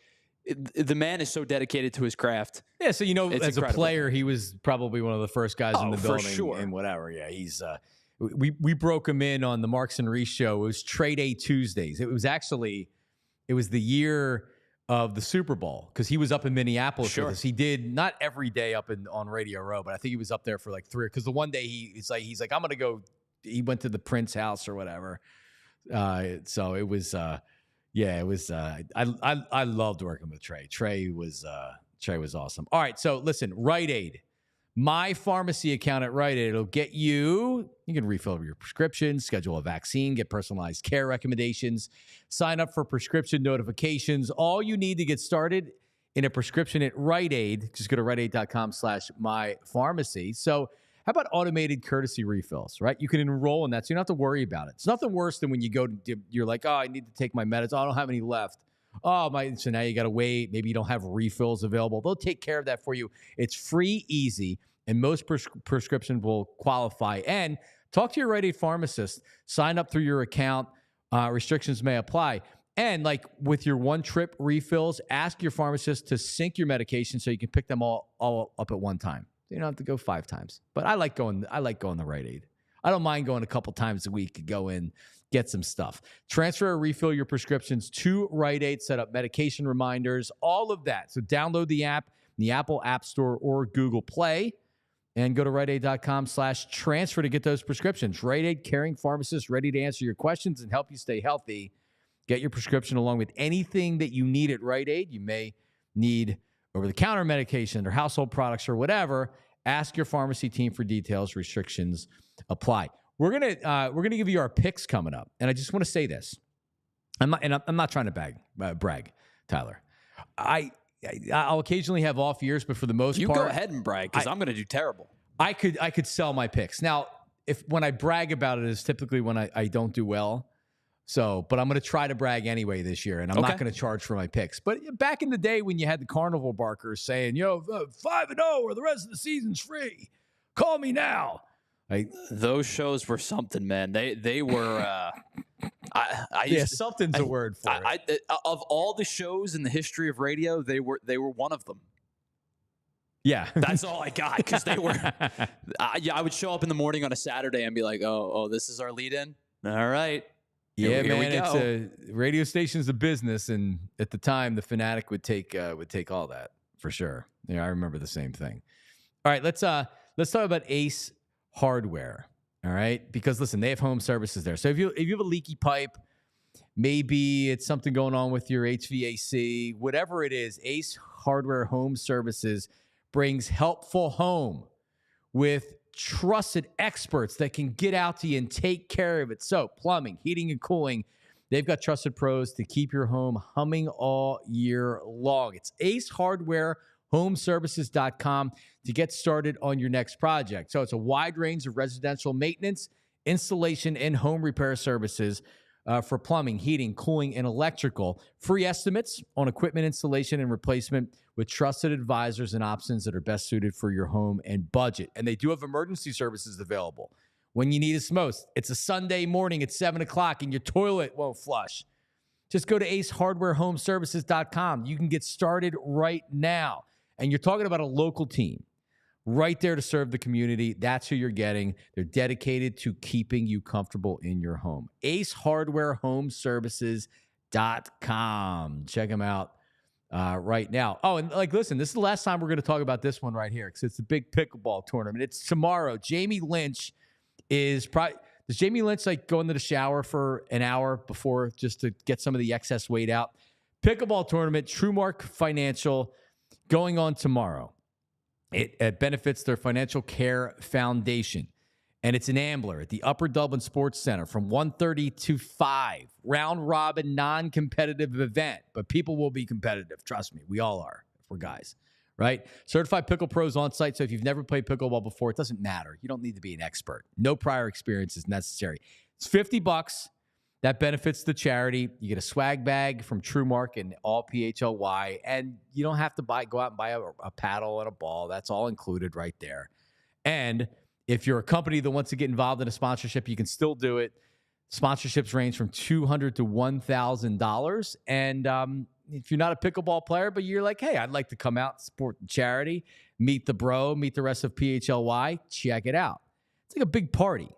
S2: the man is so dedicated to his craft.
S1: Yeah, so as
S2: incredible.
S1: a player, he was probably one of the first guys in the building.
S2: For sure.
S1: And whatever. Yeah, he's we broke him in on the Marks and Reese show. It was Trade Day Tuesdays. It was the year of the Super Bowl because he was up in Minneapolis with us. He did not every day up on Radio Row, but I think he was up there for like 3. Because the one day he's like I'm gonna go. He went to the Prince house or whatever. So it was. It was. I loved working with Trey. Trey was awesome. All right, so listen, Rite Aid, my pharmacy account at Rite Aid. It'll get you. You can refill your prescription, schedule a vaccine, get personalized care recommendations, sign up for prescription notifications. All you need to get started in a prescription at Rite Aid. Just go to riteaid.com/mypharmacy. So, how about automated courtesy refills, right? You can enroll in that, so you don't have to worry about it. It's nothing worse than when you go to, you're like, I need to take my medicine. I don't have any left. So now you got to wait. Maybe you don't have refills available. They'll take care of that for you. It's free, easy, and most prescriptions will qualify. And talk to your Rite Aid pharmacist. Sign up through your account. Restrictions may apply. And like with your one-trip refills, ask your pharmacist to sync your medication so you can pick them all up at one time. You don't have to go 5 times. But I like going to Rite Aid. I don't mind going a couple times a week to go in, get some stuff. Transfer or refill your prescriptions to Rite Aid, set up medication reminders, all of that. So download the app in the Apple App Store or Google Play and go to riteaid.com/transfer to get those prescriptions. Rite Aid, caring pharmacists ready to answer your questions and help you stay healthy. Get your prescription along with anything that you need at Rite Aid. You may need over-the-counter medication or household products or whatever. Ask your pharmacy team for details. Restrictions apply. We're gonna give you our picks coming up, and I just want to say this. I'm not trying to brag, Tyler. I'll occasionally have off years, but for the most part,
S2: you go ahead and brag because I'm going to do terrible.
S1: I could sell my picks now. When I brag about it is typically when I don't do well. So, but I'm going to try to brag anyway this year, and I'm not going to charge for my picks. But back in the day when you had the carnival barkers saying, 5-0 or the rest of the season's free, call me now.
S2: Those shows were something, man. They were.
S1: Something's a word for it.
S2: Of all the shows in the history of radio, they were one of them.
S1: Yeah,
S2: that's all I got because they were. I would show up in the morning on a Saturday and be like, "Oh, this is our lead-in. All right."
S1: Here man, it's a radio station's a business, and at the time, the Fanatic would take all that for sure. Yeah, I remember the same thing. All right, let's talk about Ace Hardware. All right, because listen, they have home services there. So if you have a leaky pipe, maybe it's something going on with your HVAC, whatever it is, Ace Hardware Home Services brings helpful home with trusted experts that can get out to you and take care of it. So plumbing, heating, and cooling, they've got trusted pros to keep your home humming all year long. It's acehardwarehomeservices.com to get started on your next project. So it's a wide range of residential maintenance, installation, and home repair services for plumbing, heating, cooling, and electrical. Free estimates on equipment installation and replacement with trusted advisors and options that are best suited for your home and budget. And they do have emergency services available when you need us most. It's a Sunday morning at 7 o'clock and your toilet won't flush. Just go to acehardwarehomeservices.com. You can get started right now. And you're talking about a local team right there to serve the community. That's who you're getting. They're dedicated to keeping you comfortable in your home. acehardwarehomeservices.com. Check them out right now. Oh, and listen, this is the last time we're going to talk about this one right here because it's the big pickleball tournament. It's tomorrow. Jamie Lynch is probably... Does Jamie Lynch go into the shower for an hour before just to get some of the excess weight out? Pickleball tournament, TrueMark Financial, going on tomorrow. It benefits their Financial Care Foundation. And it's an Ambler at the Upper Dublin Sports Center from 1:30 to 5. Round robin, non-competitive event, but people will be competitive. Trust me, we all are if we're guys, right? Certified pickle pros on site. So if you've never played pickleball before, it doesn't matter. You don't need to be an expert. No prior experience is necessary. It's $50. That benefits the charity. You get a swag bag from TrueMark and all PHLY, and you don't have to go out and buy a paddle and a ball. That's all included right there. And if you're a company that wants to get involved in a sponsorship, you can still do it. Sponsorships range from $200 to $1,000. And if you're not a pickleball player, but you're like, hey, I'd like to come out, support the charity, meet the bro, meet the rest of PHLY, check it out. It's like a big party.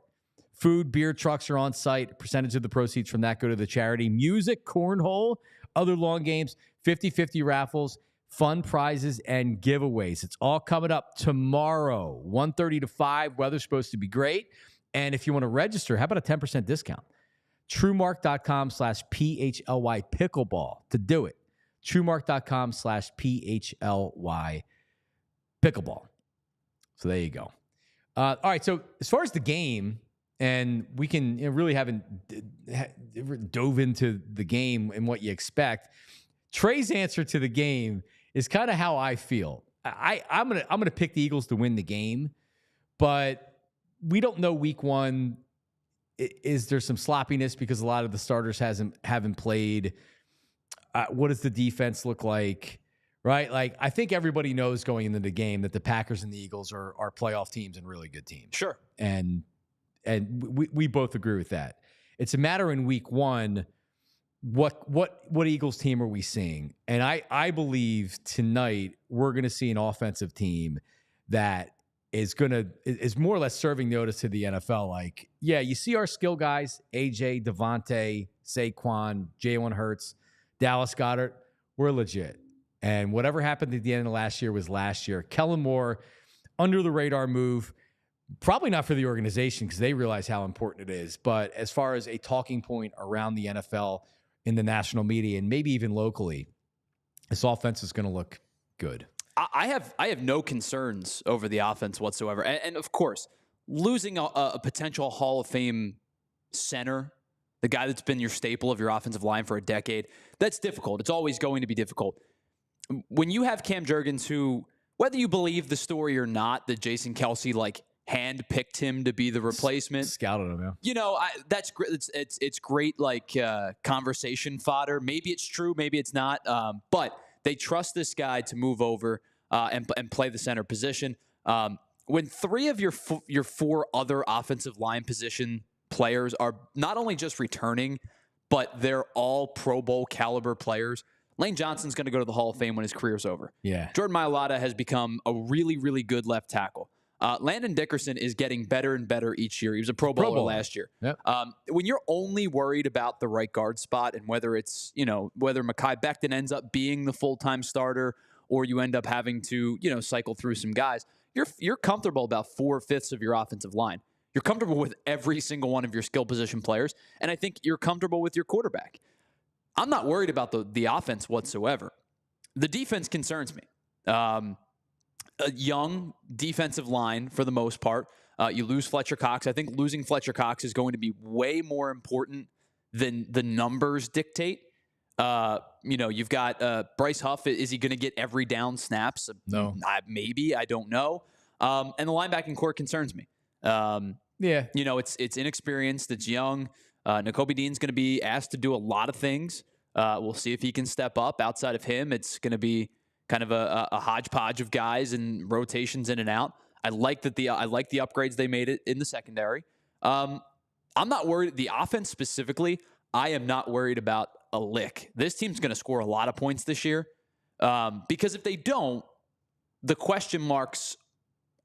S1: Food, beer trucks are on site. A percentage of the proceeds from that go to the charity. Music, cornhole, other lawn games, 50-50 raffles, fun prizes, and giveaways. It's all coming up tomorrow, 1:30 to 5. Weather's supposed to be great. And if you want to register, how about a 10% discount? TrueMark.com/PHLY Pickleball to do it. TrueMark.com/PHLY Pickleball. So there you go. All right. So as far as the game, and we can really haven't dove into the game and what you expect. Trey's answer to the game is kind of how I feel. I'm gonna pick the Eagles to win the game, but we don't know week one. Is there some sloppiness because a lot of the starters haven't played? What does the defense look like? Right? Like, I think everybody knows going into the game that the Packers and the Eagles are playoff teams and really good teams.
S2: Sure.
S1: And we both agree with that. It's a matter in week one. What Eagles team are we seeing? And I believe tonight we're going to see an offensive team that is more or less serving notice to the NFL. Like, yeah, you see our skill guys, AJ, Devontae, Saquon, Jalen Hurts, Dallas Goedert, we're legit. And whatever happened at the end of last year was last year. Kellen Moore, under the radar move, probably not for the organization because they realize how important it is. But as far as a talking point around the NFL in the national media and maybe even locally, this offense is going to look good.
S2: I have no concerns over the offense whatsoever. And of course, losing a potential Hall of Fame center, the guy that's been your staple of your offensive line for a decade, that's difficult. It's always going to be difficult. When you have Cam Jurgens, who, whether you believe the story or not, that Jason Kelce hand-picked him to be the replacement.
S1: Scouted him, yeah.
S2: You know, that's great. It's great, conversation fodder. Maybe it's true, maybe it's not. But they trust this guy to move over and play the center position. When three of your four other offensive line position players are not only just returning, but they're all Pro Bowl caliber players, Lane Johnson's going to go to the Hall of Fame when his career's over.
S1: Yeah.
S2: Jordan Mailata has become a really, really good left tackle. Landon Dickerson is getting better and better each year. He was a Pro Bowler last year.
S1: Yep.
S2: When you're only worried about the right guard spot and whether it's, whether Mekhi Becton ends up being the full-time starter or you end up having to, cycle through some guys, you're comfortable about 4/5 of your offensive line. You're comfortable with every single one of your skill position players, and I think you're comfortable with your quarterback. I'm not worried about the offense whatsoever. The defense concerns me. A young defensive line for the most part. You lose Fletcher Cox. I think losing Fletcher Cox is going to be way more important than the numbers dictate. You've got Bryce Huff. Is he going to get every down snaps?
S1: No.
S2: Maybe. I don't know. And the linebacking core concerns me.
S1: Yeah.
S2: It's inexperienced. It's young. Nakobe Dean's going to be asked to do a lot of things. We'll see if he can step up. Outside of him, it's going to be kind of a hodgepodge of guys and rotations in and out. I like the upgrades they made it in the secondary. I'm not worried. The offense specifically, I am not worried about a lick. This team's going to score a lot of points this year because if they don't, the question marks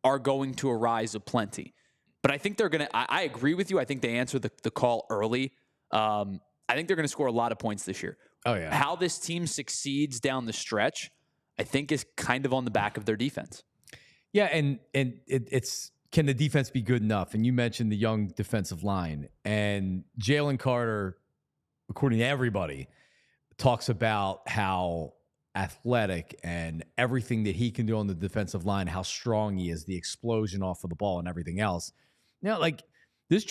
S2: are going to arise aplenty. But I think they're going to – I agree with you. I think they answered the call early. I think they're going to score a lot of points this year.
S1: Oh, yeah.
S2: How this team succeeds down the stretch, I think, is kind of on the back of their defense.
S1: Yeah, and it's can the defense be good enough? And you mentioned the young defensive line. And Jalen Carter, according to everybody, talks about how athletic and everything that he can do on the defensive line, how strong he is, the explosion off of the ball and everything else. Now, like this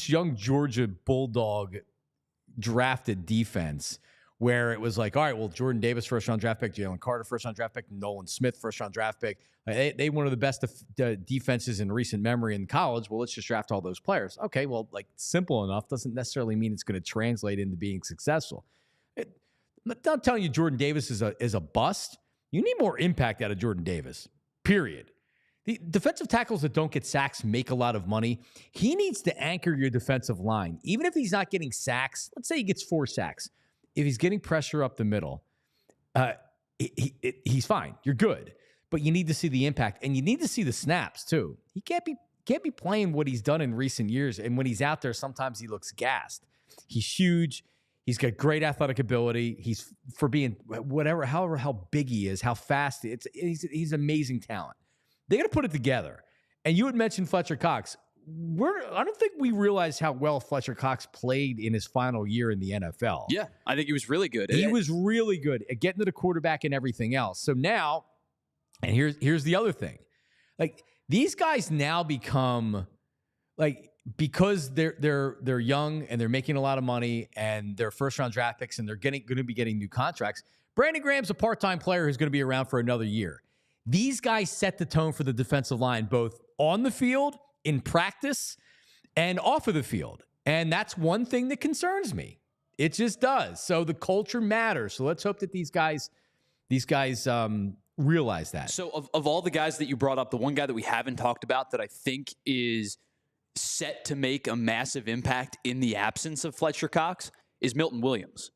S1: young Georgia Bulldog drafted defense where it was like, all right, well, Jordan Davis, first-round draft pick, Jalen Carter, first-round draft pick, Nolan Smith, first-round draft pick. They one of the best defenses in recent memory in college. Well, let's just draft all those players. Okay, well, like simple enough doesn't necessarily mean it's going to translate into being successful. I'm not telling you Jordan Davis is a bust. You need more impact out of Jordan Davis, period. The defensive tackles that don't get sacks make a lot of money. He needs to anchor your defensive line. Even if he's not getting sacks, let's say he gets 4 sacks. If he's getting pressure up the middle, he's fine. You're good. But you need to see the impact, and you need to see the snaps too. He can't be playing what he's done in recent years, and when he's out there, sometimes he looks gassed. He's huge. He's got great athletic ability. He's for being however how big he is, how fast he's amazing talent. They got to put it together. And you had mentioned Fletcher Cox. I don't think we realized how well Fletcher Cox played in his final year in the NFL.
S2: Yeah, I think he was really good.
S1: He was really good at getting to the quarterback and everything else. So now, and here's the other thing. Like, these guys now become, like, because they're young and they're making a lot of money and they're first-round draft picks and they're going to be getting new contracts, Brandon Graham's a part-time player who's going to be around for another year. These guys set the tone for the defensive line, both on the field, in practice, and off of the field. And that's one thing that concerns me. It just does. So the culture matters. So let's hope that these guys realize that.
S2: So of all the guys that you brought up, the one guy that we haven't talked about that I think is set to make a massive impact in the absence of Fletcher Cox is Milton Williams.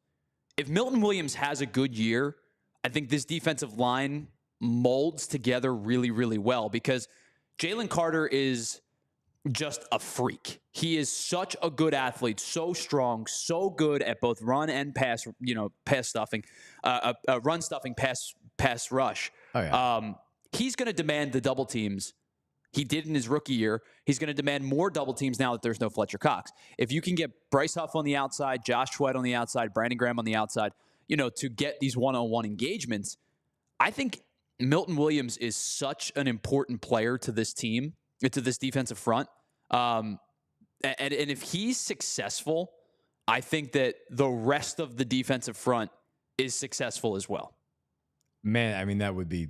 S2: If Milton Williams has a good year, I think this defensive line molds together really, really well, because Jalen Carter is just a freak. He is such a good athlete, so strong, so good at both run and pass, pass stuffing, run stuffing, pass rush.
S1: Oh, yeah.
S2: He's going to demand the double teams. He did in his rookie year. He's going to demand more double teams now that there's no Fletcher Cox. If you can get Bryce Huff on the outside, Josh Sweat on the outside, Brandon Graham on the outside, to get these one-on-one engagements, I think Milton Williams is such an important player to this team, to this defensive front. And if he's successful, I think that the rest of the defensive front is successful as well.
S1: Man, I mean, that would be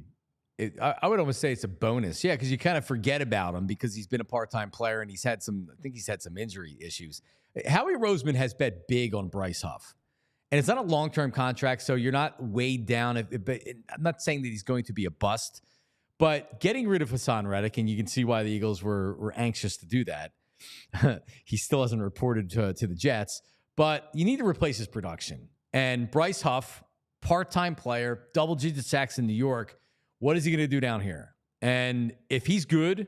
S1: I would almost say it's a bonus. Yeah, because you kind of forget about him because he's been a part-time player and he's had some injury issues. Howie Roseman has bet big on Bryce Huff. And it's not a long-term contract, so you're not weighed down. But I'm not saying that he's going to be a bust, but getting rid of Hassan Reddick, and you can see why the Eagles were anxious to do that. He still hasn't reported to the Jets, but you need to replace his production. And Bryce Huff, part-time player, double-digit sacks in New York, what is he going to do down here? And if he's good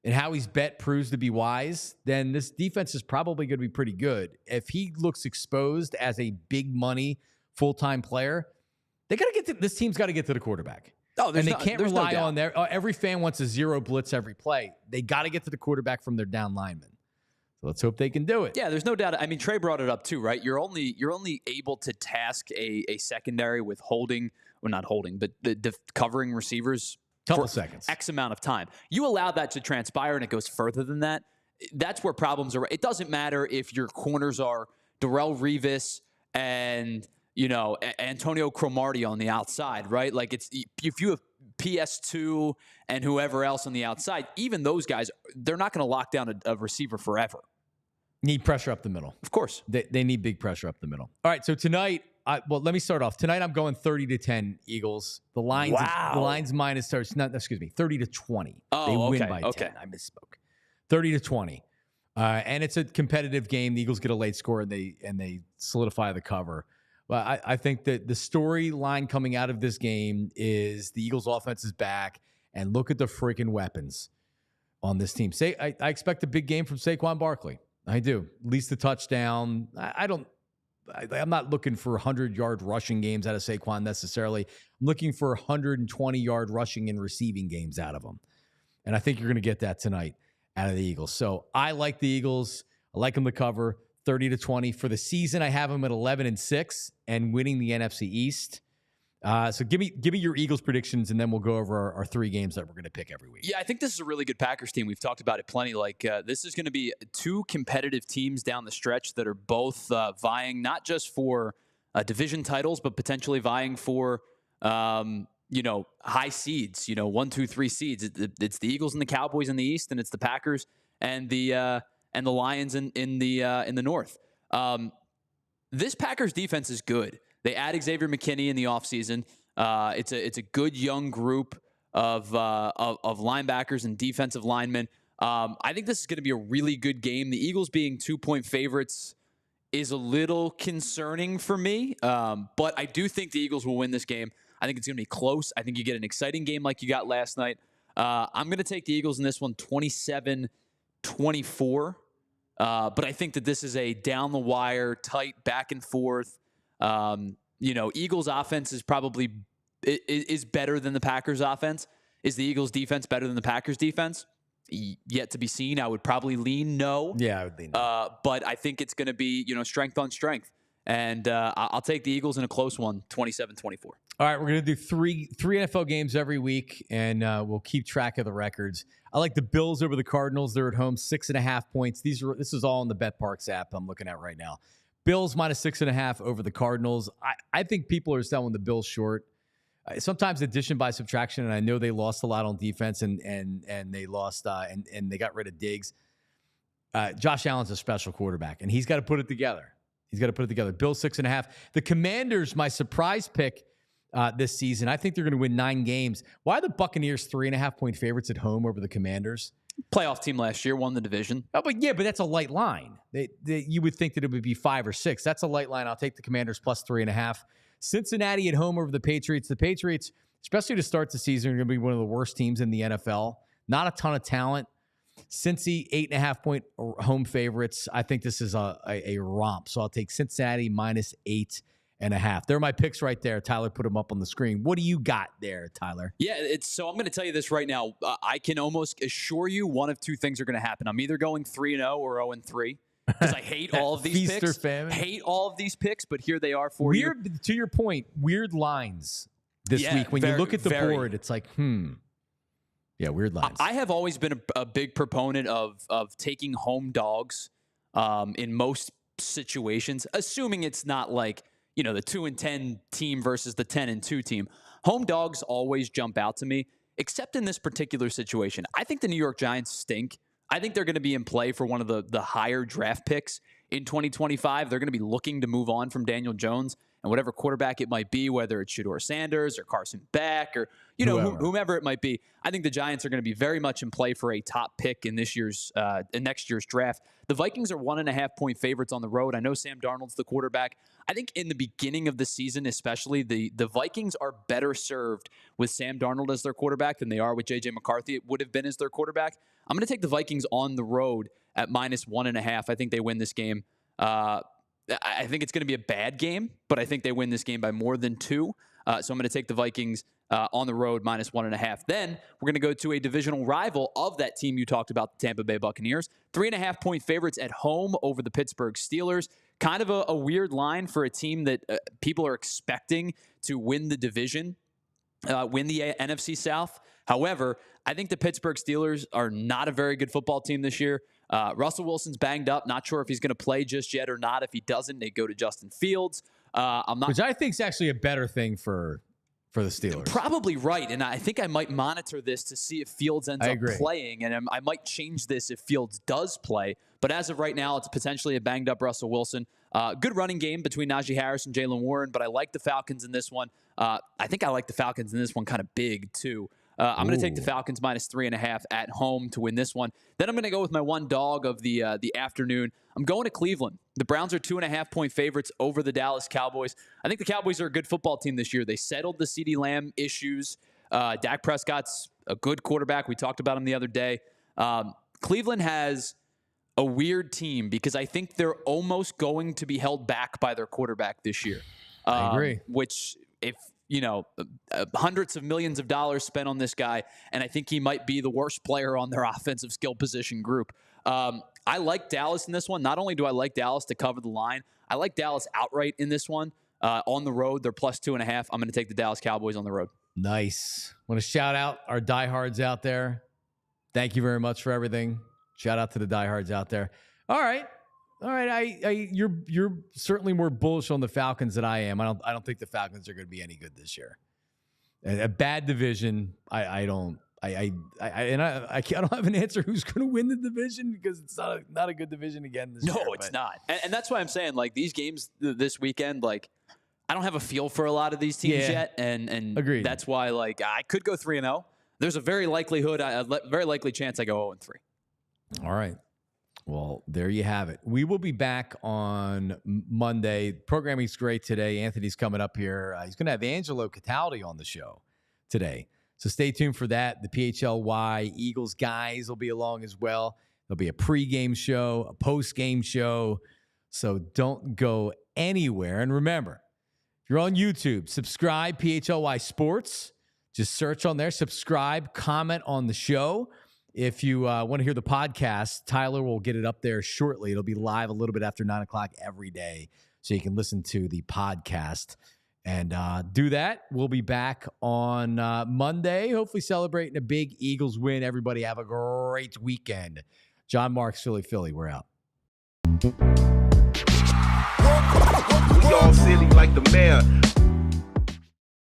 S1: and Howie's bet proves to be wise, then this defense is probably going to be pretty good. If he looks exposed as a big money full-time player, this team's got to get to the quarterback.
S2: Oh,
S1: and they can't rely on every fan wants a zero blitz every play. They got to get to the quarterback from their down linemen. So let's hope they can do it.
S2: Yeah, there's no doubt. I mean, Trey brought it up too, right? You're only able to task a secondary with holding, or not holding, but the covering receivers
S1: couple seconds,
S2: X amount of time. You allow that to transpire and it goes further than that. That's where problems are. It doesn't matter if your corners are Darrelle Revis and Antonio Cromartie on the outside, right? Like, it's if you have PS2 and whoever else on the outside, even those guys, they're not going to lock down a receiver forever.
S1: Need pressure up the middle.
S2: Of course.
S1: They need big pressure up the middle. All right, so tonight, let me start off. Tonight I'm going 30-10 Eagles. The lines,
S2: wow.
S1: The lines minus starts, 30-20.
S2: Oh,
S1: they win
S2: okay,
S1: by 10.
S2: Okay.
S1: I misspoke. 30-20. And it's a competitive game. The Eagles get a late score and they solidify the cover. But I think that the storyline coming out of this game is the Eagles offense is back, and look at the freaking weapons on this team. I expect a big game from Saquon Barkley. I do. At least a touchdown. I'm not looking for 100-yard rushing games out of Saquon necessarily. I'm looking for 120-yard rushing and receiving games out of him. And I think you're going to get that tonight out of the Eagles. So I like the Eagles. I like them to cover 30-20. For the season, I have them at 11-6 and winning the NFC East. So give me your Eagles predictions, and then we'll go over our 3 games that we're going to pick every week.
S2: Yeah, I think this is a really good Packers team. We've talked about it plenty. This is going to be 2 competitive teams down the stretch that are both vying not just for division titles, but potentially vying for high seeds. 1, 2, 3 seeds. It's the Eagles and the Cowboys in the East, and it's the Packers and the Lions in the North. This Packers defense is good. They add Xavier McKinney in the offseason. It's a good young group of linebackers and defensive linemen. I think this is going to be a really good game. The Eagles being 2-point favorites is a little concerning for me, but I do think the Eagles will win this game. I think it's going to be close. I think you get an exciting game like you got last night. I'm going to take the Eagles in this one 27-24. But I think that this is a down-the-wire, tight, back and forth. Eagles offense is probably is better than the Packers offense. Is the Eagles defense better than the Packers defense? Yet to be seen. I would probably lean no.
S1: Yeah, I would lean no.
S2: But I think it's going to be, strength on strength. And I'll take the Eagles in a close one, 27-24.
S1: All right, we're going to do three NFL games every week, and we'll keep track of the records. I like the Bills over the Cardinals. They're at home, 6.5 points. This is all in the BetParks app I'm looking at right now. Bills minus 6.5 over the Cardinals. I think people are selling the Bills short. Sometimes addition by subtraction, and I know they lost a lot on defense, and they lost and they got rid of Diggs. Josh Allen's a special quarterback, and he's got to put it together. Bills 6.5. The Commanders, my surprise pick this season. I think they're going to win 9 games. Why are the Buccaneers 3.5-point favorites at home over the Commanders?
S2: Playoff team last year, won the division.
S1: Oh, but that's a light line. You would think that it would be 5 or 6. That's a light line. I'll take the Commanders plus 3.5. Cincinnati at home over the Patriots. The Patriots, especially to start the season, are going to be one of the worst teams in the NFL. Not a ton of talent. Cincy, 8.5-point home favorites. I think this is a romp. So I'll take Cincinnati minus 8.5. They're my picks right there. Tyler put them up on the screen. What do you got there, Tyler?
S2: Yeah, so I'm going to tell you this right now. I can almost assure you one of 2 things are going to happen. I'm either going 3-0 or 0-3 because I hate all of these
S1: Feast
S2: picks.
S1: or famine.
S2: Hate all of these picks, but here they are for you.
S1: To your point, weird lines this week. When you look at the board, it's like, Yeah, weird lines.
S2: I have always been a big proponent of taking home dogs in most situations, assuming it's not like, the 2-10 team versus the 10-2 team. Home dogs always jump out to me, except in this particular situation. I think the New York Giants stink. I think they're going to be in play for one of the higher draft picks in 2025. They're going to be looking to move on from Daniel Jones and whatever quarterback it might be, whether it's Shedeur Sanders or Carson Beck or whomever it might be. I think the Giants are going to be very much in play for a top pick in next year's draft. The Vikings are 1.5-point favorites on the road. I know Sam Darnold's the quarterback. I think in the beginning of the season, especially, the Vikings are better served with Sam Darnold as their quarterback than they are with J.J. McCarthy. It would have been as their quarterback. I'm going to take the Vikings on the road at minus 1.5. I think they win this game. I think it's going to be a bad game, but I think they win this game by more than 2. So I'm going to take the Vikings on the road minus 1.5. Then we're going to go to a divisional rival of that team you talked about, the Tampa Bay Buccaneers. 3.5-point favorites at home over the Pittsburgh Steelers. Kind of a weird line for a team that people are expecting to win the division, win the NFC South. However, I think the Pittsburgh Steelers are not a very good football team this year. Russell Wilson's banged up. Not sure if he's going to play just yet or not. If he doesn't, they go to Justin Fields.
S1: Which I think is actually a better thing for the Steelers.
S2: Probably right. And I think I might monitor this to see if Fields ends up playing. And I might change this if Fields does play. But as of right now, it's potentially a banged up Russell Wilson. Good running game between Najee Harris and Jaylen Warren. But I like the Falcons in this one. I think I like the Falcons in this one kind of big, too. I'm going to take the Falcons minus 3.5 at home to win this one. Then I'm going to go with my one dog of the afternoon. I'm going to Cleveland. The Browns are 2.5-point favorites over the Dallas Cowboys. I think the Cowboys are a good football team this year. They settled the CeeDee Lamb issues. Dak Prescott's a good quarterback. We talked about him the other day. Cleveland has a weird team because I think they're almost going to be held back by their quarterback this year.
S1: I agree.
S2: Which, if hundreds of millions of dollars spent on this guy, and I think he might be the worst player on their offensive skill position group. I like Dallas in this one. Not only do I like Dallas to cover the line, I like Dallas outright in this one. On the road, they're plus 2.5. I'm going to take the Dallas Cowboys on the road.
S1: Nice. Want to shout out our diehards out there. Thank you very much for everything. Shout out to the diehards out there. All right. You're certainly more bullish on the Falcons than I am. I don't think the Falcons are going to be any good this year. A bad division. I don't have an answer who's going to win the division because it's not a good division again this year.
S2: No, it's not. And that's why I'm saying, like, these games this weekend, like, I don't have a feel for a lot of these teams yet. And
S1: agreed.
S2: That's why, like, I could go 3-0. There's a very likely chance I go 0-3.
S1: All right. Well, there you have it. We will be back on Monday. Programming's great today. Anthony's coming up here. He's going to have Angelo Cataldi on the show today. So stay tuned for that. The PHLY Eagles guys will be along as well. There'll be a pregame show, a postgame show. So don't go anywhere. And remember, if you're on YouTube, subscribe, PHLY Sports. Just search on there, subscribe, comment on the show. If you want to hear the podcast, Tyler will get it up there shortly. It'll be live a little bit after 9 o'clock every day, so you can listen to the podcast and do that. We'll be back on Monday, hopefully celebrating a big Eagles win. Everybody have a great weekend. John Marks, Philly, we're out.
S6: We all silly like the mayor.